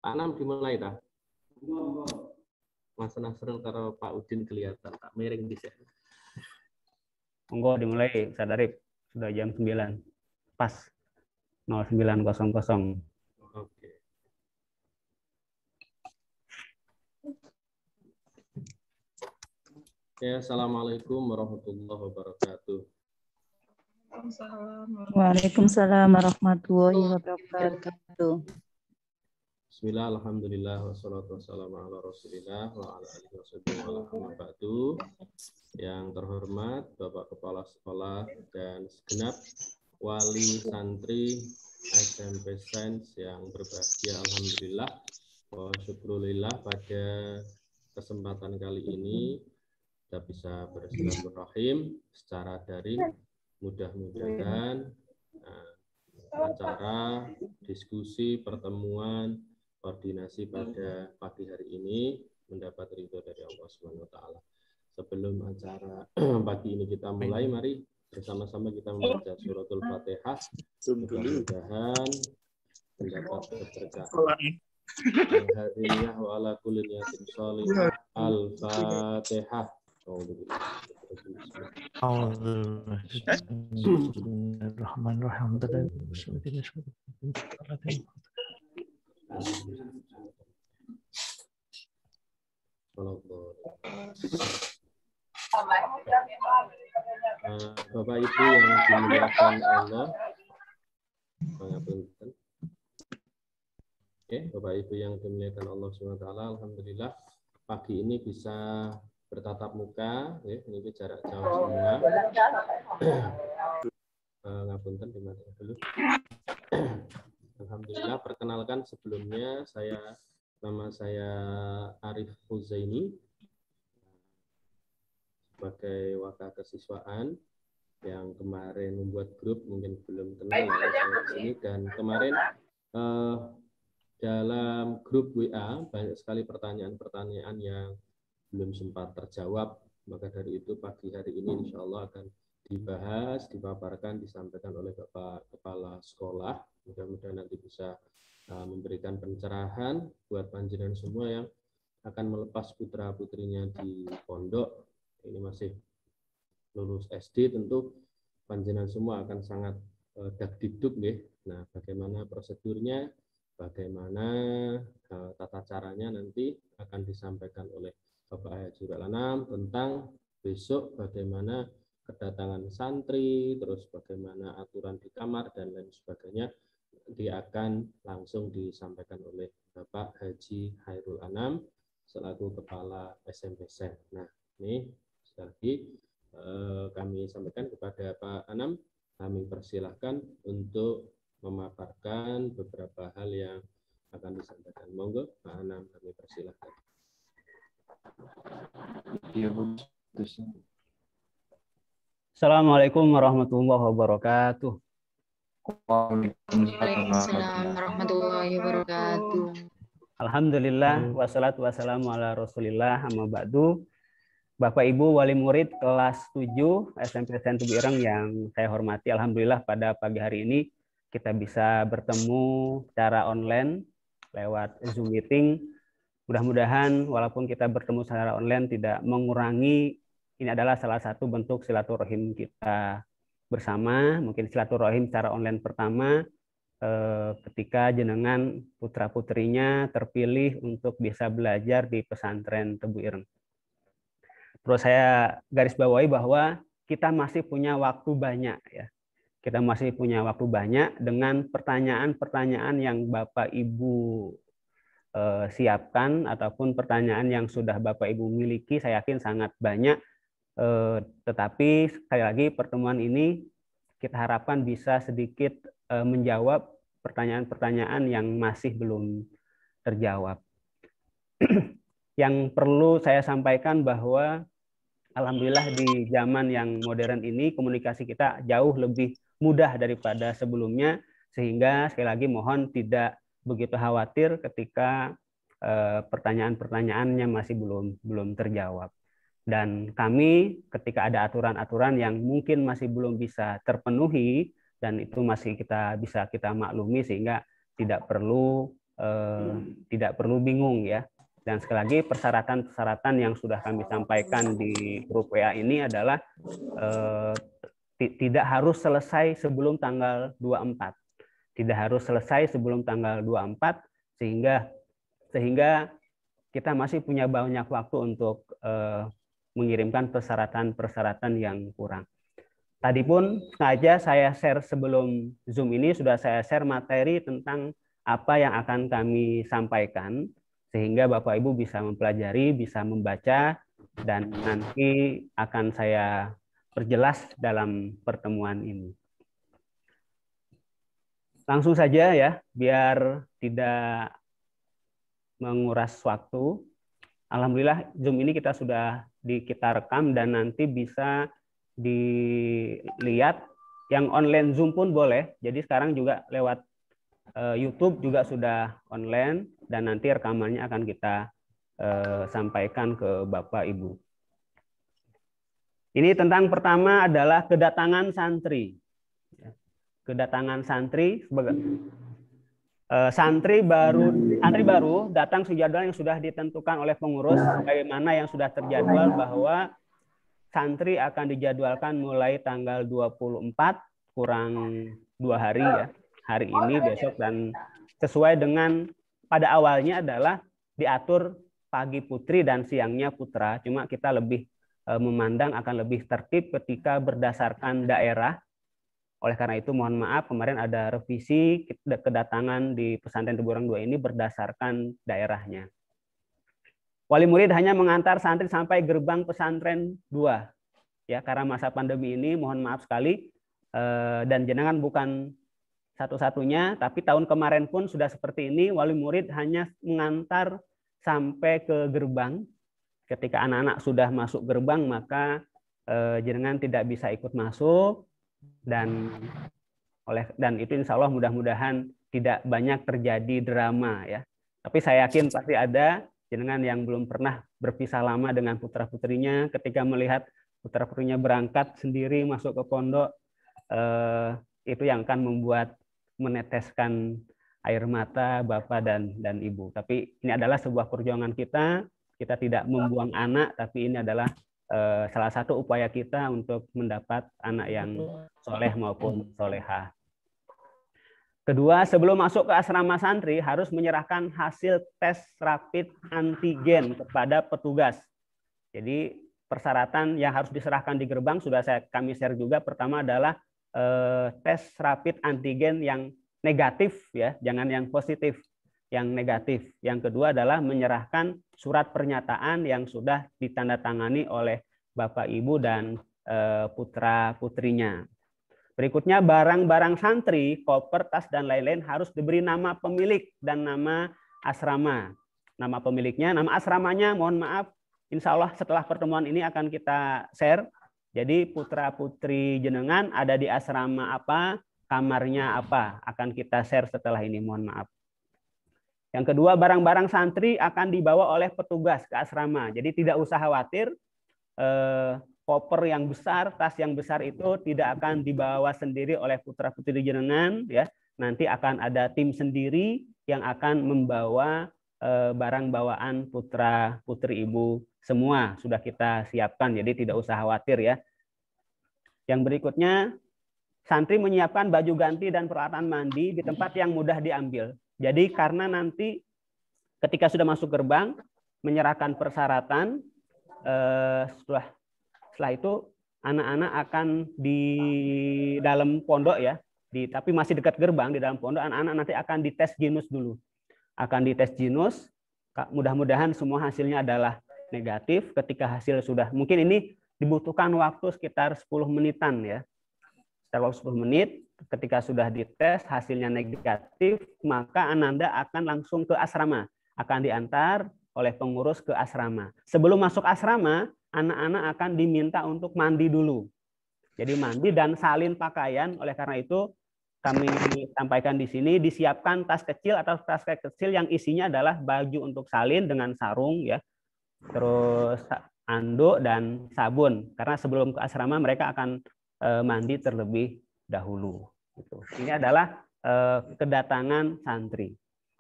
Pak Nam dimulai dah. Mas Nasrul karo Pak Udin kelihatan tak miring di sini. Monggo dimulai, Sadarip. Sudah jam 9. Pas 09.00. Oke. Ya, assalamualaikum warahmatullahi wabarakatuh. Waalaikumsalam warahmatullahi wabarakatuh. Bismillah, alhamdulillah, wassalatu wassalamu ala rasulillah wa ala alihi wasallam. Yang terhormat Bapak Kepala Sekolah dan segenap wali santri SMP Sains yang berbahagia, alhamdulillah wa syukrulillah, pada kesempatan kali ini kita bisa bersilaturahim secara daring. Mudah-mudahan acara diskusi pertemuan koordinasi pada pagi hari ini mendapat ridho dari Allah Subhanahu wa taala. Sebelum acara pagi ini kita mulai, mari bersama-sama kita membaca suratul Fatihah. Mudah-mudahan mendapat berkah. Al-Hadiyah wa ala kulli niyatin shalihah. Al-Fatihah. Bapak Ibu yang dimuliakan Allah, Bapak Ibu yang dimuliakan Allah SWT, alhamdulillah pagi ini bisa bertatap muka, ini jarak jauh semua. Ngapunten dimana dulu. Alhamdulillah, perkenalkan sebelumnya nama saya Arif Huzaini sebagai wakil kesiswaan yang kemarin membuat grup, mungkin belum kenal saya di sini, dan kemarin dalam grup WA banyak sekali pertanyaan-pertanyaan yang belum sempat terjawab. Maka dari itu pagi hari ini insya Allah akan dibahas, dipaparkan, disampaikan oleh Bapak Kepala Sekolah. Mudah-mudahan nanti bisa memberikan pencerahan buat panjenengan semua yang akan melepas putra-putrinya di pondok. Ini masih lulus SD, tentu panjenengan semua akan sangat dagdikduk nggih. Nah, bagaimana prosedurnya, bagaimana tata caranya nanti akan disampaikan oleh Bapak Haji Anam tentang besok bagaimana kedatangan santri, terus bagaimana aturan di kamar dan lain sebagainya. Dia akan langsung disampaikan oleh Bapak Haji Hairul Anam selaku Kepala SMP Sen. Nah, ini sekali lagi kami sampaikan kepada Pak Anam, kami persilahkan untuk memaparkan beberapa hal yang akan disampaikan. Monggo Pak Anam, kami persilahkan. Assalamualaikum warahmatullahi wabarakatuh. Waalaikumsalam warahmatullahi wabarakatuh. Alhamdulillah, wassalatu wassalamu ala rasulillah, amma ba'du. Bapak Ibu wali murid kelas 7 SMP Sen Tubuh Ireng yang saya hormati, alhamdulillah pada pagi hari ini kita bisa bertemu secara online lewat Zoom meeting. Mudah-mudahan walaupun kita bertemu secara online tidak mengurangi, ini adalah salah satu bentuk silaturahim kita bersama, mungkin silaturahim secara online pertama ketika jenengan putra-putrinya terpilih untuk bisa belajar di pesantren Tebu Ireng. Terus saya garis bawahi bahwa kita masih punya waktu banyak ya. Kita masih punya waktu banyak dengan pertanyaan-pertanyaan yang Bapak Ibu siapkan ataupun pertanyaan yang sudah Bapak Ibu miliki, saya yakin sangat banyak. Tetapi sekali lagi pertemuan ini kita harapkan bisa sedikit menjawab pertanyaan-pertanyaan yang masih belum terjawab. Yang perlu saya sampaikan bahwa alhamdulillah di zaman yang modern ini komunikasi kita jauh lebih mudah daripada sebelumnya, sehingga sekali lagi mohon tidak begitu khawatir ketika pertanyaan-pertanyaannya masih belum terjawab. Dan kami ketika ada aturan-aturan yang mungkin masih belum bisa terpenuhi dan itu masih bisa kita maklumi, sehingga tidak perlu bingung ya. Dan sekali lagi persyaratan-persyaratan yang sudah kami sampaikan di grup WA ini adalah tidak harus selesai sebelum tanggal 24. Tidak harus selesai sebelum tanggal 24 sehingga kita masih punya banyak waktu untuk mengirimkan persyaratan-persyaratan yang kurang. Tadi pun sengaja saya share sebelum Zoom ini, sudah saya share materi tentang apa yang akan kami sampaikan, sehingga Bapak Ibu bisa mempelajari, bisa membaca, dan nanti akan saya perjelas dalam pertemuan ini. Langsung saja ya, biar tidak menguras waktu. Alhamdulillah Zoom ini kita rekam dan nanti bisa dilihat. Yang online Zoom pun boleh. Jadi sekarang juga lewat YouTube juga sudah online dan nanti rekamannya akan kita sampaikan ke Bapak Ibu. Ini tentang pertama adalah kedatangan santri. Kedatangan santri sebagai santri baru datang sejadwal yang sudah ditentukan oleh pengurus, bagaimana yang sudah terjadwal bahwa santri akan dijadwalkan mulai tanggal 24 kurang 2 hari ya, hari ini, besok, dan sesuai dengan pada awalnya adalah diatur pagi putri dan siangnya putra, cuma kita lebih memandang akan lebih tertib ketika berdasarkan daerah. Oleh karena itu mohon maaf kemarin ada revisi kedatangan di pesantren Tebu Ireng 2 ini berdasarkan daerahnya. Wali murid hanya mengantar santri sampai gerbang pesantren 2. Ya, karena masa pandemi ini mohon maaf sekali dan jenengan bukan satu-satunya, tapi tahun kemarin pun sudah seperti ini, wali murid hanya mengantar sampai ke gerbang. Ketika anak-anak sudah masuk gerbang maka jenengan tidak bisa ikut masuk. Dan itu insya Allah mudah-mudahan tidak banyak terjadi drama ya. Tapi saya yakin pasti ada jenengan yang belum pernah berpisah lama dengan putra-putrinya, ketika melihat putra-putrinya berangkat sendiri masuk ke pondok, itu yang akan membuat meneteskan air mata Bapak dan Ibu. Tapi ini adalah sebuah perjuangan kita tidak membuang anak, tapi ini adalah salah satu upaya kita untuk mendapat anak yang soleh maupun solehah. Kedua, sebelum masuk ke asrama santri harus menyerahkan hasil tes rapid antigen kepada petugas. Jadi persyaratan yang harus diserahkan di gerbang sudah kami share juga. Pertama adalah tes rapid antigen yang negatif ya, jangan yang positif, yang negatif. Yang kedua adalah menyerahkan surat pernyataan yang sudah ditandatangani oleh Bapak Ibu dan putra-putrinya. Berikutnya barang-barang santri, koper, tas, dan lain-lain harus diberi nama pemilik dan nama asrama. Nama pemiliknya, nama asramanya, mohon maaf, insya Allah setelah pertemuan ini akan kita share. Jadi putra-putri jenengan ada di asrama apa, kamarnya apa, akan kita share setelah ini, mohon maaf. Yang kedua, barang-barang santri akan dibawa oleh petugas ke asrama. Jadi tidak usah khawatir, koper yang besar, tas yang besar itu tidak akan dibawa sendiri oleh putra-putri jenengan ya. Nanti akan ada tim sendiri yang akan membawa barang bawaan putra-putri Ibu semua sudah kita siapkan, jadi tidak usah khawatir ya. Yang berikutnya, santri menyiapkan baju ganti dan peralatan mandi di tempat yang mudah diambil. Jadi karena nanti ketika sudah masuk gerbang menyerahkan persyaratan, setelah itu anak-anak akan di dalam pondok ya, tapi masih dekat gerbang di dalam pondok, anak-anak nanti akan dites jinus dulu. Akan dites jinus, mudah-mudahan semua hasilnya adalah negatif. Ketika hasil sudah, mungkin ini dibutuhkan waktu sekitar 10 menitan ya. Setelah 10 menit, ketika sudah dites hasilnya negatif, maka Ananda akan langsung ke asrama. Akan diantar oleh pengurus ke asrama. Sebelum masuk asrama, anak-anak akan diminta untuk mandi dulu. Jadi mandi dan salin pakaian. Oleh karena itu kami sampaikan di sini, disiapkan tas kecil atau tas kecil yang isinya adalah baju untuk salin dengan sarung ya, terus anduk dan sabun. Karena sebelum ke asrama mereka akan mandi terlebih dahulu. Ini adalah kedatangan santri.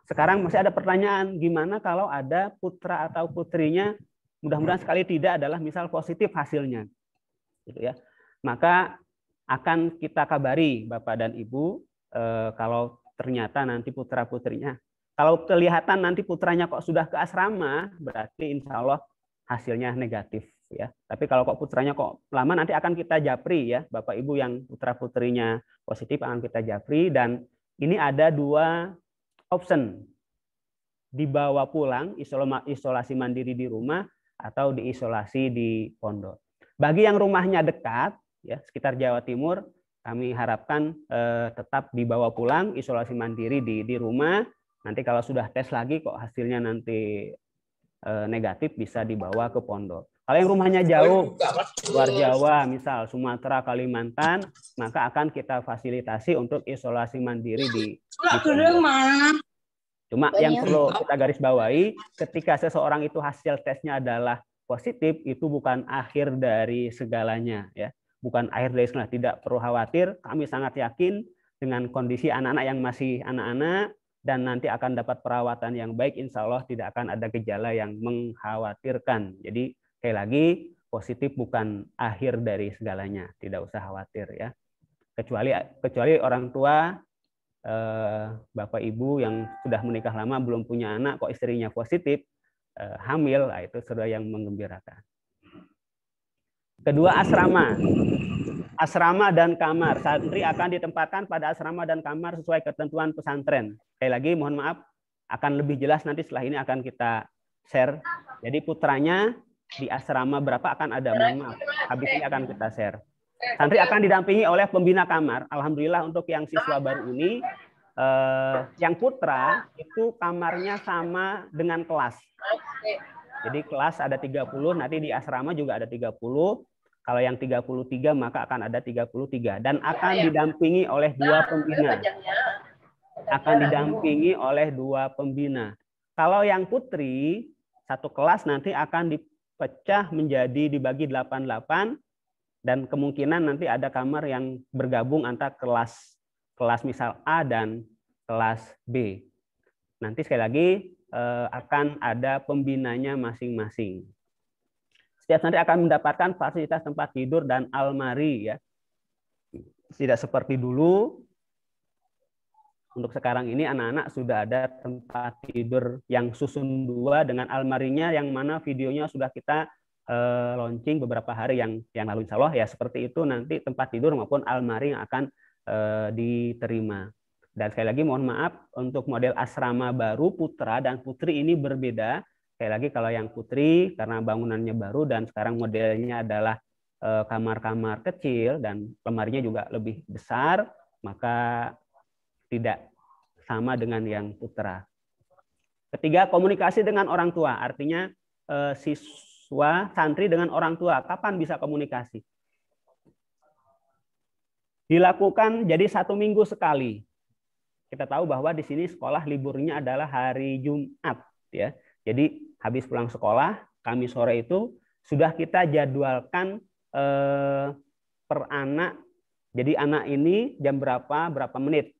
Sekarang masih ada pertanyaan, gimana kalau ada putra atau putrinya, mudah-mudahan sekali tidak, adalah misal positif hasilnya, gitu ya. Maka akan kita kabari Bapak dan Ibu kalau ternyata nanti putra putrinya, kalau kelihatan nanti putranya kok sudah ke asrama, berarti insya Allah hasilnya negatif ya. Tapi kalau kok putranya kok lama, nanti akan kita japri ya, Bapak Ibu yang putra putrinya positif akan kita japri. Dan ini ada 2 option, dibawa pulang isolasi mandiri di rumah atau diisolasi di pondok. Bagi yang rumahnya dekat ya, sekitar Jawa Timur, kami harapkan tetap dibawa pulang isolasi mandiri di rumah. Nanti kalau sudah tes lagi kok hasilnya nanti negatif, bisa dibawa ke pondok. Kalau yang rumahnya jauh, luar Jawa, misal Sumatera, Kalimantan, maka akan kita fasilitasi untuk isolasi mandiri di pondok. Cuma yang perlu kita garis bawahi, ketika seseorang itu hasil tesnya adalah positif, itu bukan akhir dari segalanya ya. Bukan akhir dari segalanya, tidak perlu khawatir. Kami sangat yakin dengan kondisi anak-anak yang masih anak-anak dan nanti akan dapat perawatan yang baik, insya Allah tidak akan ada gejala yang mengkhawatirkan. Jadi sekali lagi, positif bukan akhir dari segalanya, tidak usah khawatir ya. Kecuali orang tua, Bapak Ibu yang sudah menikah lama belum punya anak, kok istrinya positif, hamil, itu sudah yang menggembirakan. Kedua, asrama dan kamar. Santri akan ditempatkan pada asrama dan kamar sesuai ketentuan pesantren. Sekali lagi mohon maaf, akan lebih jelas nanti setelah ini akan kita share. Jadi putranya di asrama berapa akan ada, mohon maaf, habis ini akan kita share. Santri akan didampingi oleh pembina kamar. Alhamdulillah untuk yang siswa baru ini, yang putra itu kamarnya sama dengan kelas. Jadi kelas ada 30, nanti di asrama juga ada 30. Kalau yang 33 maka akan ada 33 dan akan didampingi oleh 2 pembina. akan didampingi oleh 2 pembina. Kalau yang putri, satu kelas nanti akan dipecah menjadi dibagi 8-8 dan kemungkinan nanti ada kamar yang bergabung antara kelas misal A dan kelas B. Nanti sekali lagi akan ada pembinanya masing-masing. Setiap santri akan mendapatkan fasilitas tempat tidur dan almari ya. Tidak seperti dulu. Untuk sekarang ini anak-anak sudah ada tempat tidur yang susun 2 dengan almarinya yang mana videonya sudah kita launching beberapa hari yang lalu, insya Allah ya seperti itu nanti tempat tidur maupun almari yang akan diterima. Dan sekali lagi mohon maaf untuk model asrama baru putra dan putri ini berbeda. Sekali lagi kalau yang putri karena bangunannya baru dan sekarang modelnya adalah kamar-kamar kecil dan lemarinya juga lebih besar, maka tidak sama dengan yang putra. Ketiga, komunikasi dengan orang tua. Artinya siswa, santri dengan orang tua. Kapan bisa komunikasi? Dilakukan jadi 1 minggu sekali. Kita tahu bahwa di sini sekolah liburnya adalah hari Jumat. Ya. Jadi habis pulang sekolah, Kamis sore itu sudah kita jadwalkan per anak. Jadi anak ini jam berapa menit.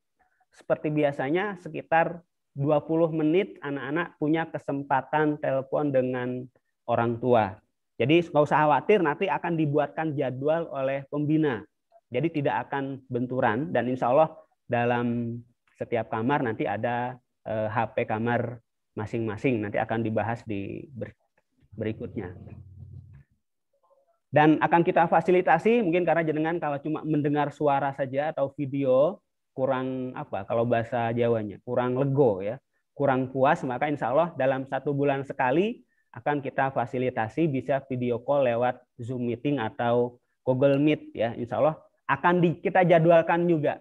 Seperti biasanya sekitar 20 menit anak-anak punya kesempatan telepon dengan orang tua. Jadi nggak usah khawatir nanti akan dibuatkan jadwal oleh pembina. Jadi tidak akan benturan dan insya Allah dalam setiap kamar nanti ada HP kamar masing-masing. Nanti akan dibahas di berikutnya. Dan akan kita fasilitasi mungkin karena jenengan kalau cuma mendengar suara saja atau video kurang kalau bahasa Jawanya kurang lego ya, kurang puas, maka insya Allah dalam 1 bulan sekali akan kita fasilitasi bisa video call lewat Zoom meeting atau Google Meet ya, insya Allah akan kita jadwalkan juga,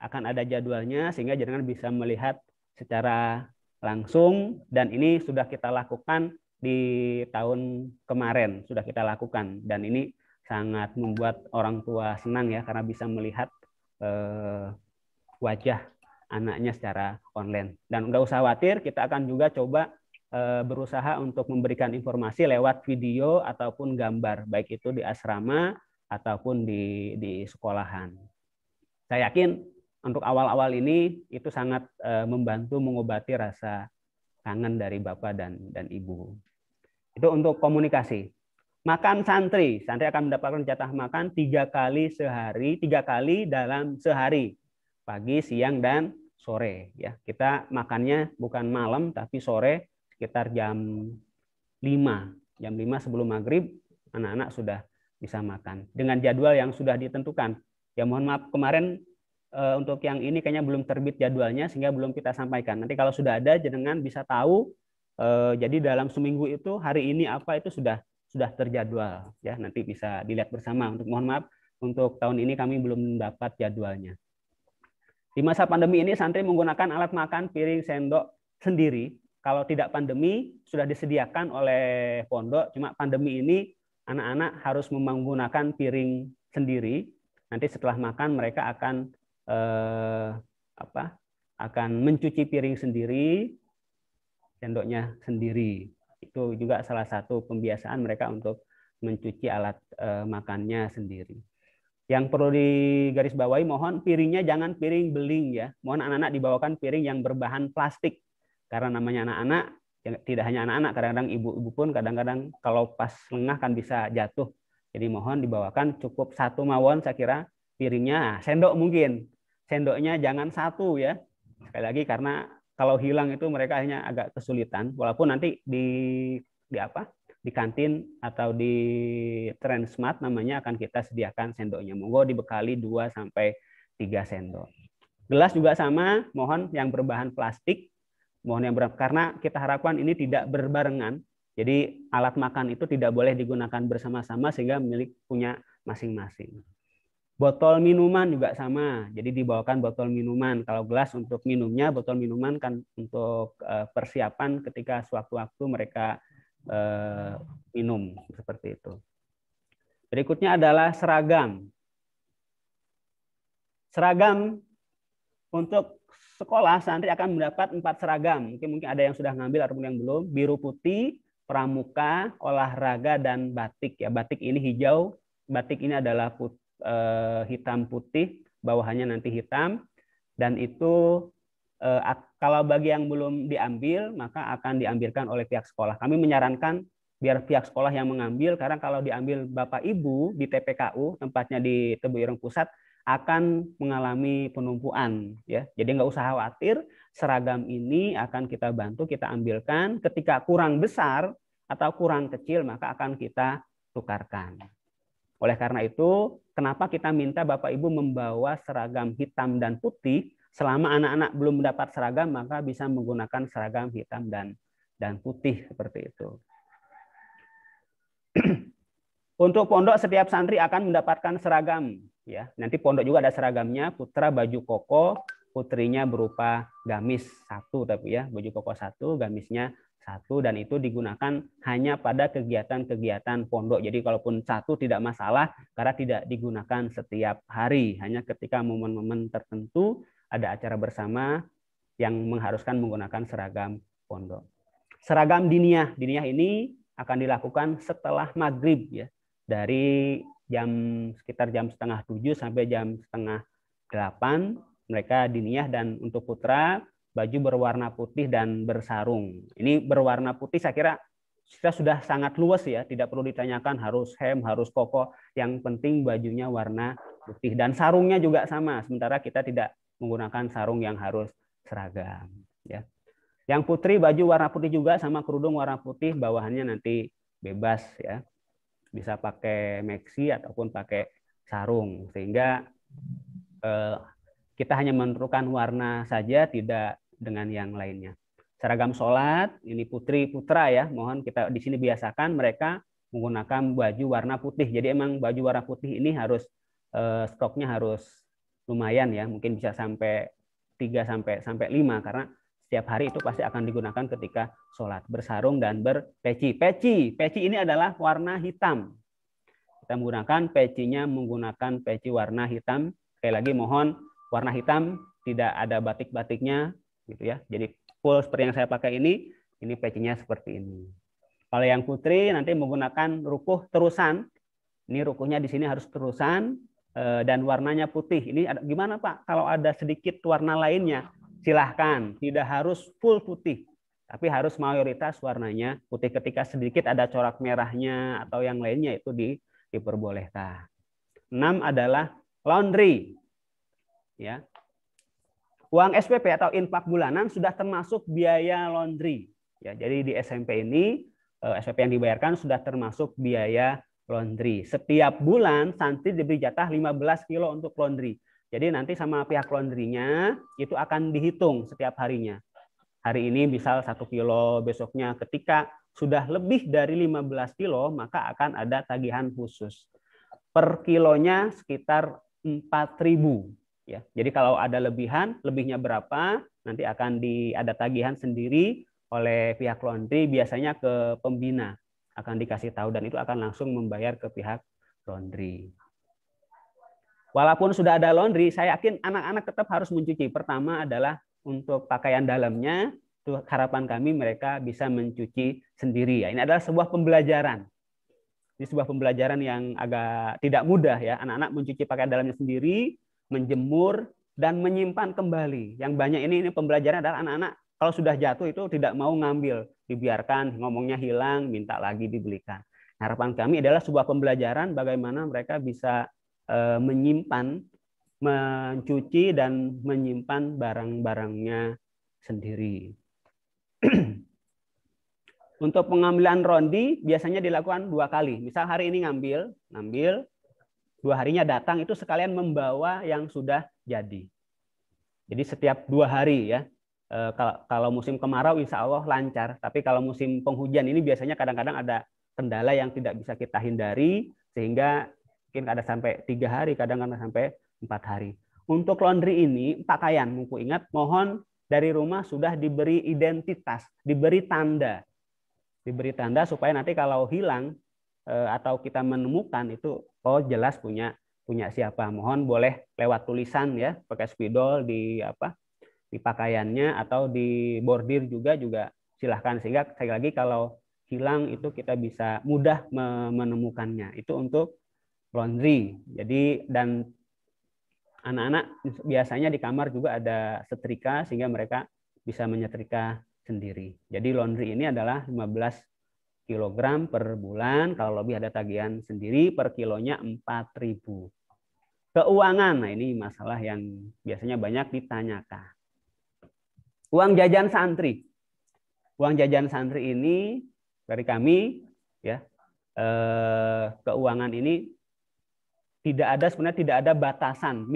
akan ada jadwalnya sehingga jenengan bisa melihat secara langsung dan ini sudah kita lakukan di tahun kemarin sudah kita lakukan dan ini sangat membuat orang tua senang ya karena bisa melihat wajah anaknya secara online. Dan nggak usah khawatir, kita akan juga coba berusaha untuk memberikan informasi lewat video ataupun gambar, baik itu di asrama ataupun di sekolahan. Saya yakin untuk awal-awal ini itu sangat membantu mengobati rasa kangen dari Bapak dan Ibu. Itu untuk komunikasi. Makan santri akan mendapatkan jatah makan 3 kali sehari, 3 kali dalam sehari. Pagi, siang, dan sore. Ya, kita makannya bukan malam, tapi sore sekitar jam 5. Jam 5 sebelum maghrib, anak-anak sudah bisa makan. Dengan jadwal yang sudah ditentukan. Ya mohon maaf, kemarin untuk yang ini kayaknya belum terbit jadwalnya, sehingga belum kita sampaikan. Nanti kalau sudah ada, jenengan bisa tahu, jadi dalam seminggu itu, hari ini apa itu sudah terjadwal. Ya, nanti bisa dilihat bersama. Untuk mohon maaf, untuk tahun ini kami belum dapat jadwalnya. Di masa pandemi ini santri menggunakan alat makan piring sendok sendiri. Kalau tidak pandemi sudah disediakan oleh pondok, cuma pandemi ini anak-anak harus menggunakan piring sendiri. Nanti setelah makan mereka akan akan mencuci piring sendiri, sendoknya sendiri. Itu juga salah satu pembiasaan mereka untuk mencuci alat makannya sendiri. Yang perlu digarisbawahi, mohon piringnya jangan piring beling ya. Mohon anak-anak dibawakan piring yang berbahan plastik. Karena namanya anak-anak, tidak hanya anak-anak, kadang-kadang ibu-ibu pun kadang-kadang kalau pas lengah kan bisa jatuh. Jadi mohon dibawakan cukup 1 mawon saya kira piringnya. Sendok mungkin. Sendoknya jangan 1 ya. Sekali lagi karena kalau hilang itu mereka hanya agak kesulitan. Walaupun nanti di kantin atau di Transmart namanya akan kita sediakan sendoknya. Monggo dibekali 2 sampai 3 sendok. Gelas juga sama, mohon yang berbahan plastik. Karena kita harapkan ini tidak berbarengan. Jadi alat makan itu tidak boleh digunakan bersama-sama sehingga milik punya masing-masing. Botol minuman juga sama. Jadi dibawakan botol minuman. Kalau gelas untuk minumnya, botol minuman kan untuk persiapan ketika sewaktu-waktu mereka minum seperti itu. Berikutnya adalah seragam. Seragam untuk sekolah santri akan mendapat 4 seragam. Mungkin ada yang sudah ngambil ataupun yang belum. Biru putih, pramuka, olahraga, dan batik. Ya, batik ini hijau. Batik ini adalah hitam putih, bawahannya nanti hitam. Dan itu kalau bagi yang belum diambil, maka akan diambilkan oleh pihak sekolah. Kami menyarankan biar pihak sekolah yang mengambil, karena kalau diambil Bapak Ibu di TPKU, tempatnya di Tebu Ireng Pusat, akan mengalami penumpuan. Ya. Jadi nggak usah khawatir, seragam ini akan kita bantu, kita ambilkan. Ketika kurang besar atau kurang kecil, maka akan kita tukarkan. Oleh karena itu, kenapa kita minta Bapak Ibu membawa seragam hitam dan putih? Selama anak-anak belum mendapat seragam, maka bisa menggunakan seragam hitam dan putih seperti itu. Untuk pondok, setiap santri akan mendapatkan seragam. Ya, nanti pondok juga ada seragamnya. Putra baju koko, putrinya berupa gamis 1, tapi ya baju koko 1, gamisnya 1, dan itu digunakan hanya pada kegiatan-kegiatan pondok. Jadi kalaupun 1 tidak masalah karena tidak digunakan setiap hari, hanya ketika momen-momen tertentu ada acara bersama yang mengharuskan menggunakan seragam pondok. Seragam diniyah ini akan dilakukan setelah maghrib, ya, dari sekitar jam 6:30 sampai jam 7:30 mereka diniyah. Dan untuk putra baju berwarna putih dan bersarung. Ini berwarna putih saya kira kita sudah sangat luas, ya, tidak perlu ditanyakan harus hem, harus koko, yang penting bajunya warna putih dan sarungnya juga sama. Sementara kita tidak menggunakan sarung yang harus seragam, ya. Yang putri baju warna putih juga sama kerudung warna putih, bawahannya nanti bebas, ya. Bisa pakai maxi ataupun pakai sarung, sehingga kita hanya menentukan warna saja, tidak dengan yang lainnya. Seragam sholat, ini putri putra, ya, mohon kita di sini biasakan mereka menggunakan baju warna putih. Jadi emang baju warna putih ini harus stoknya harus lumayan, ya, mungkin bisa sampai 3 sampai 5, karena setiap hari itu pasti akan digunakan ketika sholat. Bersarung dan berpeci. Peci ini adalah warna hitam. Kita menggunakan pecinya, menggunakan peci warna hitam. Sekali lagi mohon warna hitam, tidak ada batik-batiknya, gitu ya. Jadi full seperti yang saya pakai ini pecinya seperti ini. Kalau yang putri nanti menggunakan rukuh terusan. Ini rukuhnya di sini harus terusan dan warnanya putih. Ini gimana Pak? Kalau ada sedikit warna lainnya, silahkan, tidak harus full putih, tapi harus mayoritas warnanya putih. Ketika sedikit ada corak merahnya atau yang lainnya itu diperbolehkan. 6 adalah laundry. Ya. Uang SPP atau infak bulanan sudah termasuk biaya laundry. Ya, jadi di SMP ini SPP yang dibayarkan sudah termasuk biaya laundry. Setiap bulan santri diberi jatah 15 kilo untuk laundry. Jadi nanti sama pihak laundrynya itu akan dihitung setiap harinya. Hari ini misal 1 kilo, besoknya ketika sudah lebih dari 15 kilo, maka akan ada tagihan khusus. Per kilonya sekitar 4.000. Ya. Jadi kalau ada lebihnya berapa, nanti akan ada tagihan sendiri oleh pihak laundry, biasanya ke pembina. Akan dikasih tahu dan itu akan langsung membayar ke pihak laundry. Walaupun sudah ada laundry, saya yakin anak-anak tetap harus mencuci. Pertama adalah untuk pakaian dalamnya, harapan kami mereka bisa mencuci sendiri. Ya, ini adalah sebuah pembelajaran. Ini sebuah pembelajaran yang agak tidak mudah, ya. Anak-anak mencuci pakaian dalamnya sendiri, menjemur dan menyimpan kembali. Yang banyak ini pembelajaran adalah anak-anak kalau sudah jatuh itu tidak mau ngambil, dibiarkan, ngomongnya hilang, minta lagi dibelikan. Harapan kami adalah sebuah pembelajaran bagaimana mereka bisa menyimpan, mencuci dan menyimpan barang-barangnya sendiri. Untuk pengambilan rondi biasanya dilakukan 2 kali. Misal hari ini ngambil 2 harinya datang itu sekalian membawa yang sudah jadi. Jadi setiap 2 hari, ya. Kalau musim kemarau insya Allah lancar. Tapi kalau musim penghujan ini biasanya kadang-kadang ada kendala yang tidak bisa kita hindari, sehingga mungkin ada sampai 3 hari, kadang-kadang sampai 4 hari. Untuk laundry ini, pakaian, ingat, mohon dari rumah sudah diberi identitas, diberi tanda supaya nanti kalau hilang atau kita menemukan itu, oh jelas punya siapa. Mohon boleh lewat tulisan, ya, pakai spidol di pakaiannya atau di bordir juga silahkan. Sehingga sekali lagi kalau hilang itu kita bisa mudah menemukannya. Itu untuk laundry. Jadi dan anak-anak biasanya di kamar juga ada setrika sehingga mereka bisa menyetrika sendiri. Jadi laundry ini adalah 15 kg per bulan. Kalau lebih ada tagihan sendiri, per kilonya 4.000. Keuangan, nah ini masalah yang biasanya banyak ditanyakan. Uang jajan santri. Uang jajan santri ini dari kami, ya, keuangan ini sebenarnya tidak ada batasan.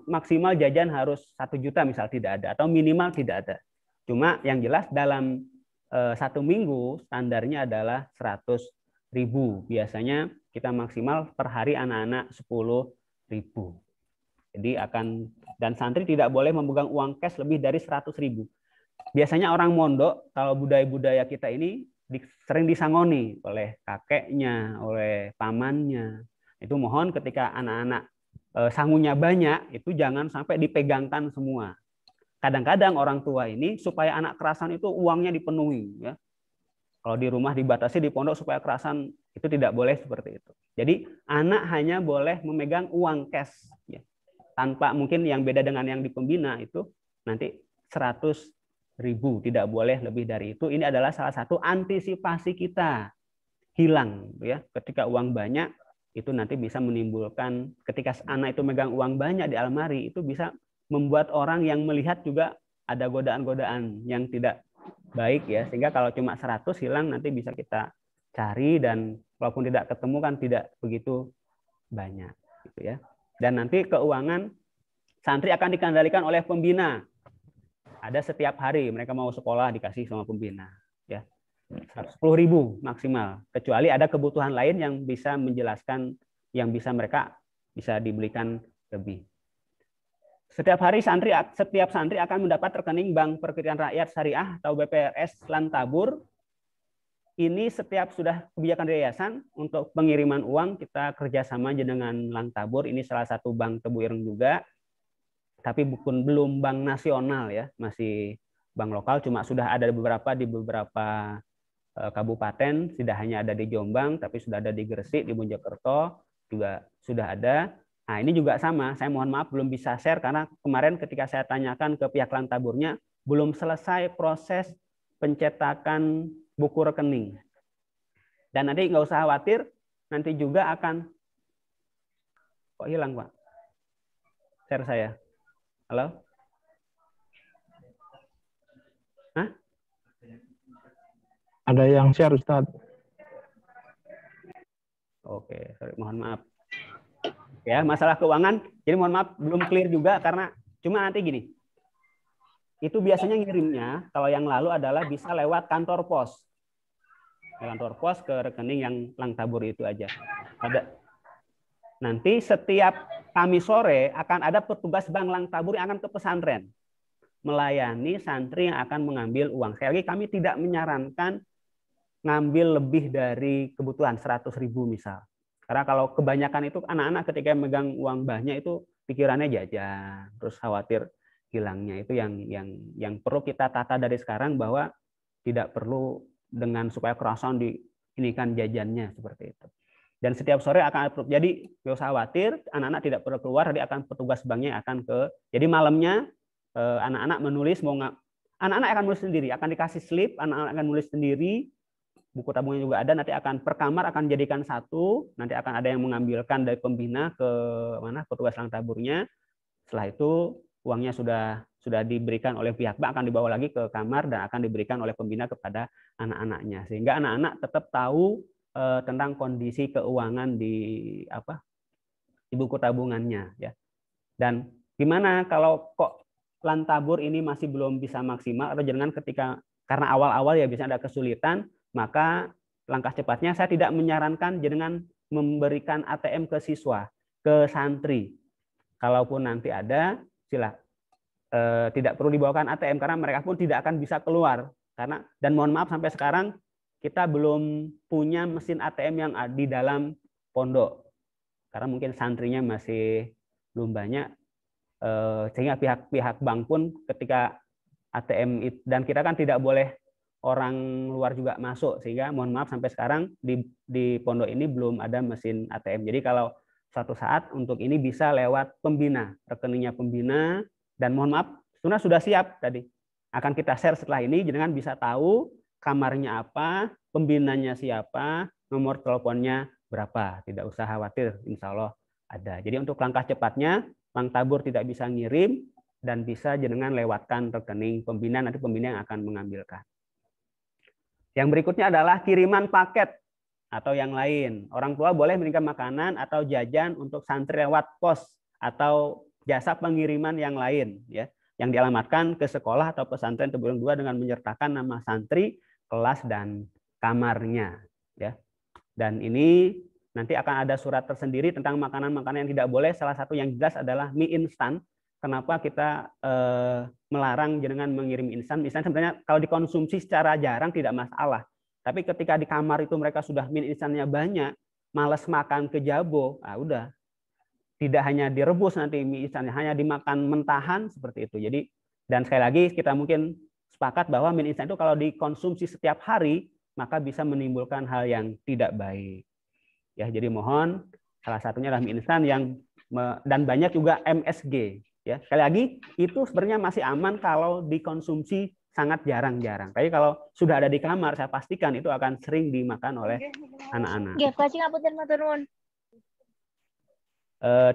Maksimal jajan harus 1 juta misal tidak ada, atau minimal tidak ada. Cuma yang jelas dalam 1 minggu standarnya adalah 100.000. Biasanya kita maksimal per hari anak-anak 10.000. Jadi dan santri tidak boleh memegang uang cash lebih dari 100.000. Biasanya orang mondok, kalau budaya-budaya kita ini sering disangoni oleh kakeknya, oleh pamannya. Itu mohon ketika anak-anak sangunya banyak, itu jangan sampai dipegangkan semua. Kadang-kadang orang tua ini supaya anak kerasan itu uangnya dipenuhi. Ya. Kalau di rumah dibatasi, di pondok supaya kerasan, itu tidak boleh seperti itu. Jadi anak hanya boleh memegang uang cash. Ya. Tanpa mungkin yang beda dengan yang di pembina itu nanti 100.000, tidak boleh lebih dari itu. Ini adalah salah satu antisipasi kita hilang. Ya. Ketika uang banyak, itu nanti bisa menimbulkan, ketika anak itu megang uang banyak di almari, itu bisa membuat orang yang melihat juga ada godaan-godaan yang tidak baik, ya, sehingga kalau cuma 100 hilang nanti bisa kita cari, dan walaupun tidak ketemu kan tidak begitu banyak, gitu ya. Dan nanti keuangan santri akan dikendalikan oleh pembina. Ada setiap hari mereka mau sekolah dikasih sama pembina, ya. 10.000 maksimal, kecuali ada kebutuhan lain yang bisa menjelaskan, yang bisa mereka bisa dibelikan lebih. Setiap santri akan mendapat rekening Bank Perkirian Rakyat Syariah atau BPRS Lantabur. Ini setiap sudah kebijakan dari yayasan untuk pengiriman uang, kita kerjasama dengan Lantabur. Ini salah satu bank Tebu Ireng juga, tapi belum bank nasional, ya, masih bank lokal. Cuma sudah ada di beberapa kabupaten, tidak hanya ada di Jombang, tapi sudah ada di Gresik, di Mojokerto juga sudah ada. Nah, ini juga sama, saya mohon maaf belum bisa share karena kemarin ketika saya tanyakan ke pihak Lantaburnya, belum selesai proses pencetakan buku rekening. Dan nanti nggak usah khawatir, nanti juga akan... Kok hilang, Pak? Share saya. Halo? Hah? Ada yang share, Ustaz. Oke, sorry, mohon maaf. Ya, masalah keuangan, jadi mohon maaf belum clear juga karena cuma nanti gini. Itu biasanya ngirimnya kalau yang lalu adalah bisa lewat kantor pos. Kantor pos ke rekening yang Lantabur itu aja. Nanti setiap Kamis sore akan ada petugas Bank Lantabur yang akan ke pesantren melayani santri yang akan mengambil uang. Sekali lagi kami tidak menyarankan ngambil lebih dari kebutuhan 100.000 misal. Karena kalau kebanyakan itu anak-anak ketika megang uang banyak itu pikirannya jajan, terus khawatir hilangnya. Itu yang perlu kita tata dari sekarang, bahwa tidak perlu dengan supaya kerasan diinikan jajannya seperti itu. Dan setiap sore akan jadi nggak usah khawatir, anak-anak tidak perlu keluar, nanti akan petugas banknya akan jadi malamnya anak-anak menulis anak-anak akan menulis sendiri, akan dikasih slip, anak-anak akan menulis sendiri. Buku tabungan juga ada, nanti akan per kamar akan jadikan satu, nanti akan ada yang mengambilkan dari pembina ke mana petugas Lantaburnya. Setelah itu uangnya sudah diberikan oleh pihak bank, akan dibawa lagi ke kamar dan akan diberikan oleh pembina kepada anak-anaknya, sehingga anak-anak tetap tahu tentang kondisi keuangan di buku tabungannya, ya. Dan gimana kalau kok Lantabur ini masih belum bisa maksimal, atau jangan karena awal-awal ya bisa ada kesulitan, maka langkah cepatnya saya tidak menyarankan jenengan memberikan ATM ke siswa, ke santri. Kalaupun nanti ada, tidak perlu dibawakan ATM karena mereka pun tidak akan bisa keluar. Dan mohon maaf sampai sekarang kita belum punya mesin ATM yang di dalam pondok. Karena mungkin santrinya masih belum banyak, sehingga pihak bank pun ketika ATM dan kita kan tidak boleh orang luar juga masuk, sehingga mohon maaf sampai sekarang di pondok ini belum ada mesin ATM. Jadi kalau suatu saat untuk ini bisa lewat pembina, rekeningnya pembina, dan mohon maaf sudah siap tadi. Akan kita share setelah ini, jangan bisa tahu kamarnya apa, pembinanya siapa, nomor teleponnya berapa. Tidak usah khawatir, insya Allah ada. Jadi untuk langkah cepatnya, Bank Tabur tidak bisa ngirim dan bisa jenengan lewatkan rekening pembina, nanti pembina yang akan mengambilkan. Yang berikutnya adalah kiriman paket atau yang lain. Orang tua boleh mengirimkan makanan atau jajan untuk santri lewat pos atau jasa pengiriman yang lain, ya, yang dialamatkan ke sekolah atau pesantren Tebu Ireng 2 dengan menyertakan nama santri, kelas, dan kamarnya, ya. Dan ini nanti akan ada surat tersendiri tentang makanan-makanan yang tidak boleh. Salah satu yang jelas adalah mie instan. Kenapa kita melarang jenengan mengirim instan? Misalnya sebenarnya kalau dikonsumsi secara jarang tidak masalah. Tapi ketika di kamar itu mereka sudah mie instannya banyak, malas makan kejabo, udah. Tidak hanya direbus nanti mie instannya, hanya dimakan mentahan seperti itu. Jadi, dan sekali lagi kita mungkin sepakat bahwa mie instan itu kalau dikonsumsi setiap hari maka bisa menimbulkan hal yang tidak baik. Ya, jadi mohon salah satunya adalah mie instan yang dan banyak juga MSG. Ya, sekali lagi itu sebenarnya masih aman kalau dikonsumsi sangat jarang-jarang. Tapi kalau sudah ada di kamar, saya pastikan itu akan sering dimakan oleh anak-anak.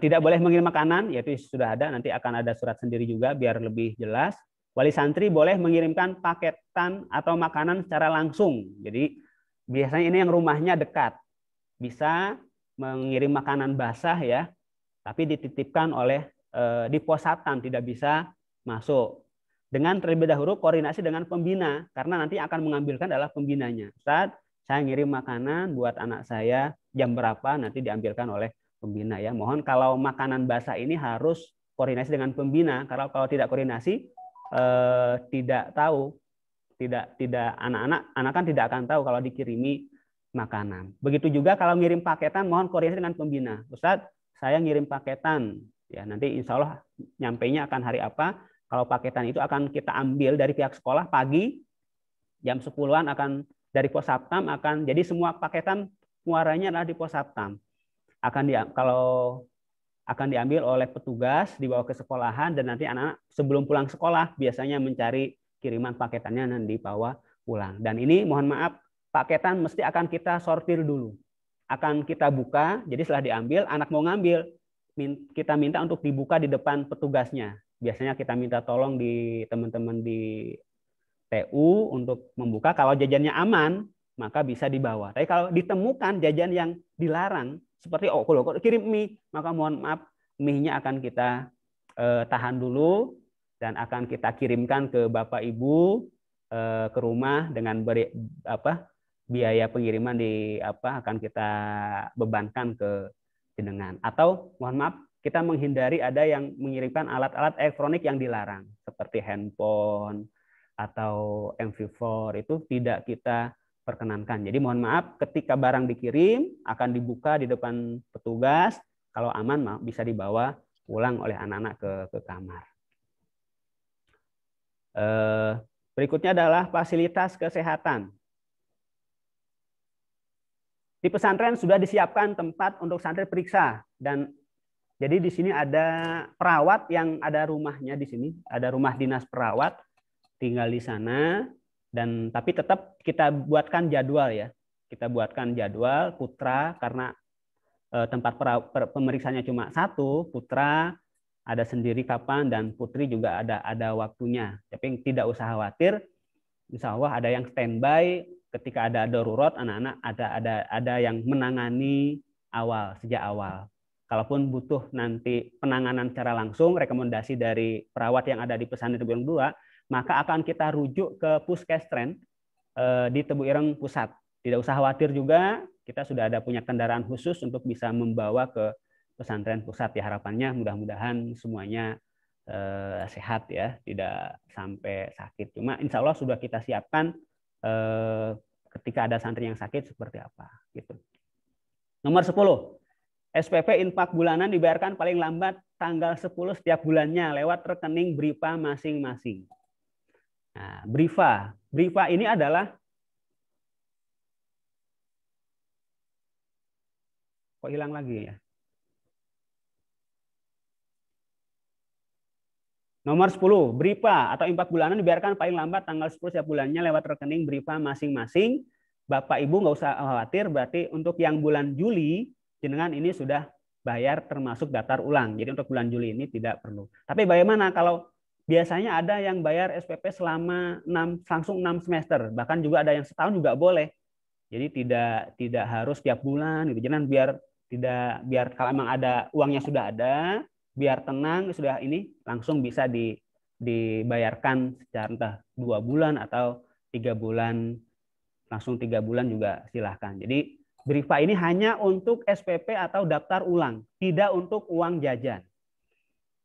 Tidak boleh mengirim makanan, yaitu sudah ada, nanti akan ada surat sendiri juga biar lebih jelas. Wali santri boleh mengirimkan paketan atau makanan secara langsung. Jadi biasanya ini yang rumahnya dekat. Bisa mengirim makanan basah ya, tapi dititipkan oleh di pos satpam, tidak bisa masuk. Dengan terlebih dahulu koordinasi dengan pembina, karena nanti akan mengambilkan adalah pembinanya. Ustaz, saya ngirim makanan buat anak saya jam berapa, nanti diambilkan oleh pembina ya. Mohon kalau makanan basah ini harus koordinasi dengan pembina. Kalau tidak koordinasi tidak tahu, tidak anak kan tidak akan tahu kalau dikirimi makanan. Begitu juga kalau ngirim paketan, mohon koordinasi dengan pembina. Ustadz, saya ngirim paketan, ya nanti insya Allah nyampainya akan hari apa. Kalau paketan itu akan kita ambil dari pihak sekolah pagi jam 10-an akan dari pos satpam akan jadi semua paketan muaranya adalah di pos satpam. Kalau akan diambil oleh petugas dibawa ke sekolahan dan nanti anak-anak sebelum pulang sekolah biasanya mencari kiriman paketannya dan dibawa pulang. Dan ini mohon maaf paketan mesti akan kita sortir dulu. Akan kita buka, jadi setelah diambil anak mau ngambil kita minta untuk dibuka di depan petugasnya. Biasanya kita minta tolong di teman-teman di TU untuk membuka. Kalau jajannya aman, maka bisa dibawa. Tapi kalau ditemukan jajan yang dilarang, seperti kalau kirim mie, maka mohon maaf, mie-nya akan kita tahan dulu dan akan kita kirimkan ke Bapak Ibu ke rumah dengan biaya pengiriman akan kita bebankan ke jenengan. Atau mohon maaf, kita menghindari ada yang mengirimkan alat-alat elektronik yang dilarang seperti handphone atau MP4 itu tidak kita perkenankan. Jadi mohon maaf ketika barang dikirim akan dibuka di depan petugas, kalau aman bisa dibawa pulang oleh anak-anak ke kamar. Berikutnya adalah fasilitas kesehatan. Di pesantren sudah disiapkan tempat untuk santri periksa dan jadi di sini ada perawat yang ada rumahnya di sini, ada rumah dinas perawat tinggal di sana dan tapi tetap kita buatkan jadwal ya. Kita buatkan jadwal putra karena tempat pemeriksaannya cuma satu, putra ada sendiri kapan dan putri juga ada waktunya. Tapi tidak usah khawatir, insya Allah ada yang standby ketika ada darurat anak-anak ada yang menangani sejak awal. Kalaupun butuh nanti penanganan secara langsung, rekomendasi dari perawat yang ada di pesantren Tebu Ireng 2, maka akan kita rujuk ke Puskestren di Tebu Ireng Pusat. Tidak usah khawatir juga, kita sudah ada punya kendaraan khusus untuk bisa membawa ke pesantren pusat. Ya harapannya mudah-mudahan semuanya sehat ya, tidak sampai sakit. Cuma insya Allah sudah kita siapkan ketika ada santri yang sakit seperti apa. Gitu. Nomor 10. SPP infak bulanan dibayarkan paling lambat tanggal 10 setiap bulannya lewat rekening BRIPA masing-masing. Nah, Briva. Briva ini adalah kok hilang lagi ya? Nomor 10, Briva atau impak bulanan dibiarkan paling lambat tanggal 10 setiap bulannya lewat rekening Briva masing-masing. Bapak Ibu nggak usah khawatir, berarti untuk yang bulan Juli, jenengan ini sudah bayar termasuk daftar ulang. Jadi untuk bulan Juli ini tidak perlu. Tapi bagaimana kalau biasanya ada yang bayar SPP selama langsung 6 semester, bahkan juga ada yang setahun juga boleh. Jadi tidak harus tiap bulan gitu. Jangan biar kalau memang ada uangnya sudah ada, biar tenang sudah ini langsung bisa dibayarkan secara entah 2 bulan atau 3 bulan, langsung 3 bulan juga silahkan. Jadi Briva ini hanya untuk SPP atau daftar ulang, tidak untuk uang jajan.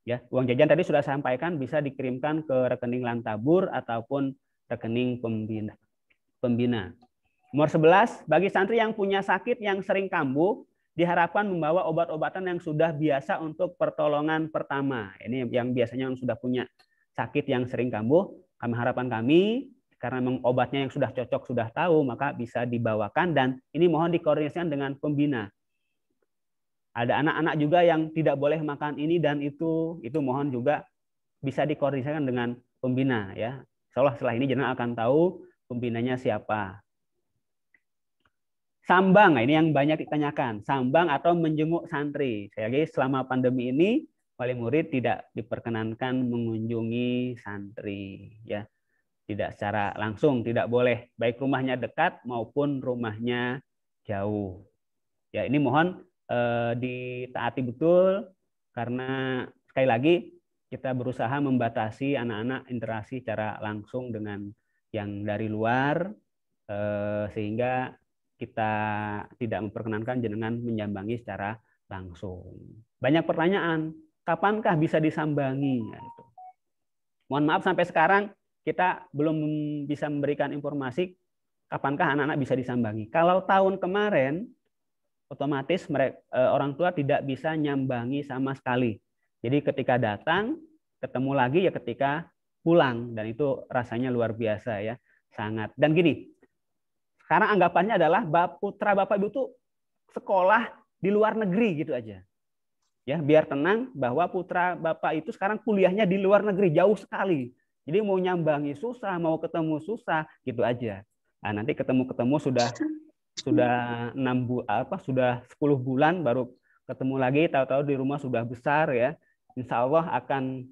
Ya, uang jajan tadi sudah saya sampaikan bisa dikirimkan ke rekening Lantabur ataupun rekening pembina. Nomor 11, bagi santri yang punya sakit yang sering kambuh, diharapkan membawa obat-obatan yang sudah biasa untuk pertolongan pertama. Ini yang biasanya yang sudah punya sakit yang sering kambuh, harapan kami karena memang obatnya yang sudah cocok, sudah tahu, maka bisa dibawakan dan ini mohon dikoordinasikan dengan pembina. Ada anak-anak juga yang tidak boleh makan ini dan itu mohon juga bisa dikoordinasikan dengan pembina ya. Insya Allah setelah ini jenengan akan tahu pembinanya siapa. Sambang, ini yang banyak ditanyakan. Sambang atau menjenguk santri. Saya lagi selama pandemi ini wali murid tidak diperkenankan mengunjungi santri ya. Tidak secara langsung, tidak boleh baik rumahnya dekat maupun rumahnya jauh. Ya, ini mohon ditaati betul karena sekali lagi kita berusaha membatasi anak-anak interaksi secara langsung dengan yang dari luar sehingga kita tidak memperkenankan jenengan menyambangi secara langsung. Banyak pertanyaan, kapankah bisa disambangi? Nah, itu. Mohon maaf sampai sekarang kita belum bisa memberikan informasi kapankah anak-anak bisa disambangi. Kalau tahun kemarin, otomatis orang tua tidak bisa nyambangi sama sekali. Jadi ketika datang, ketemu lagi ya ketika pulang. Dan itu rasanya luar biasa ya, sangat. Dan gini, sekarang anggapannya adalah putra Bapak Ibu itu sekolah di luar negeri gitu aja. Ya, biar tenang bahwa putra Bapak itu sekarang kuliahnya di luar negeri, jauh sekali. Jadi mau nyambangi susah, mau ketemu susah, gitu aja. Nah, nanti ketemu sudah 10 bulan baru ketemu lagi, tahu-tahu di rumah sudah besar ya. Insya Allah akan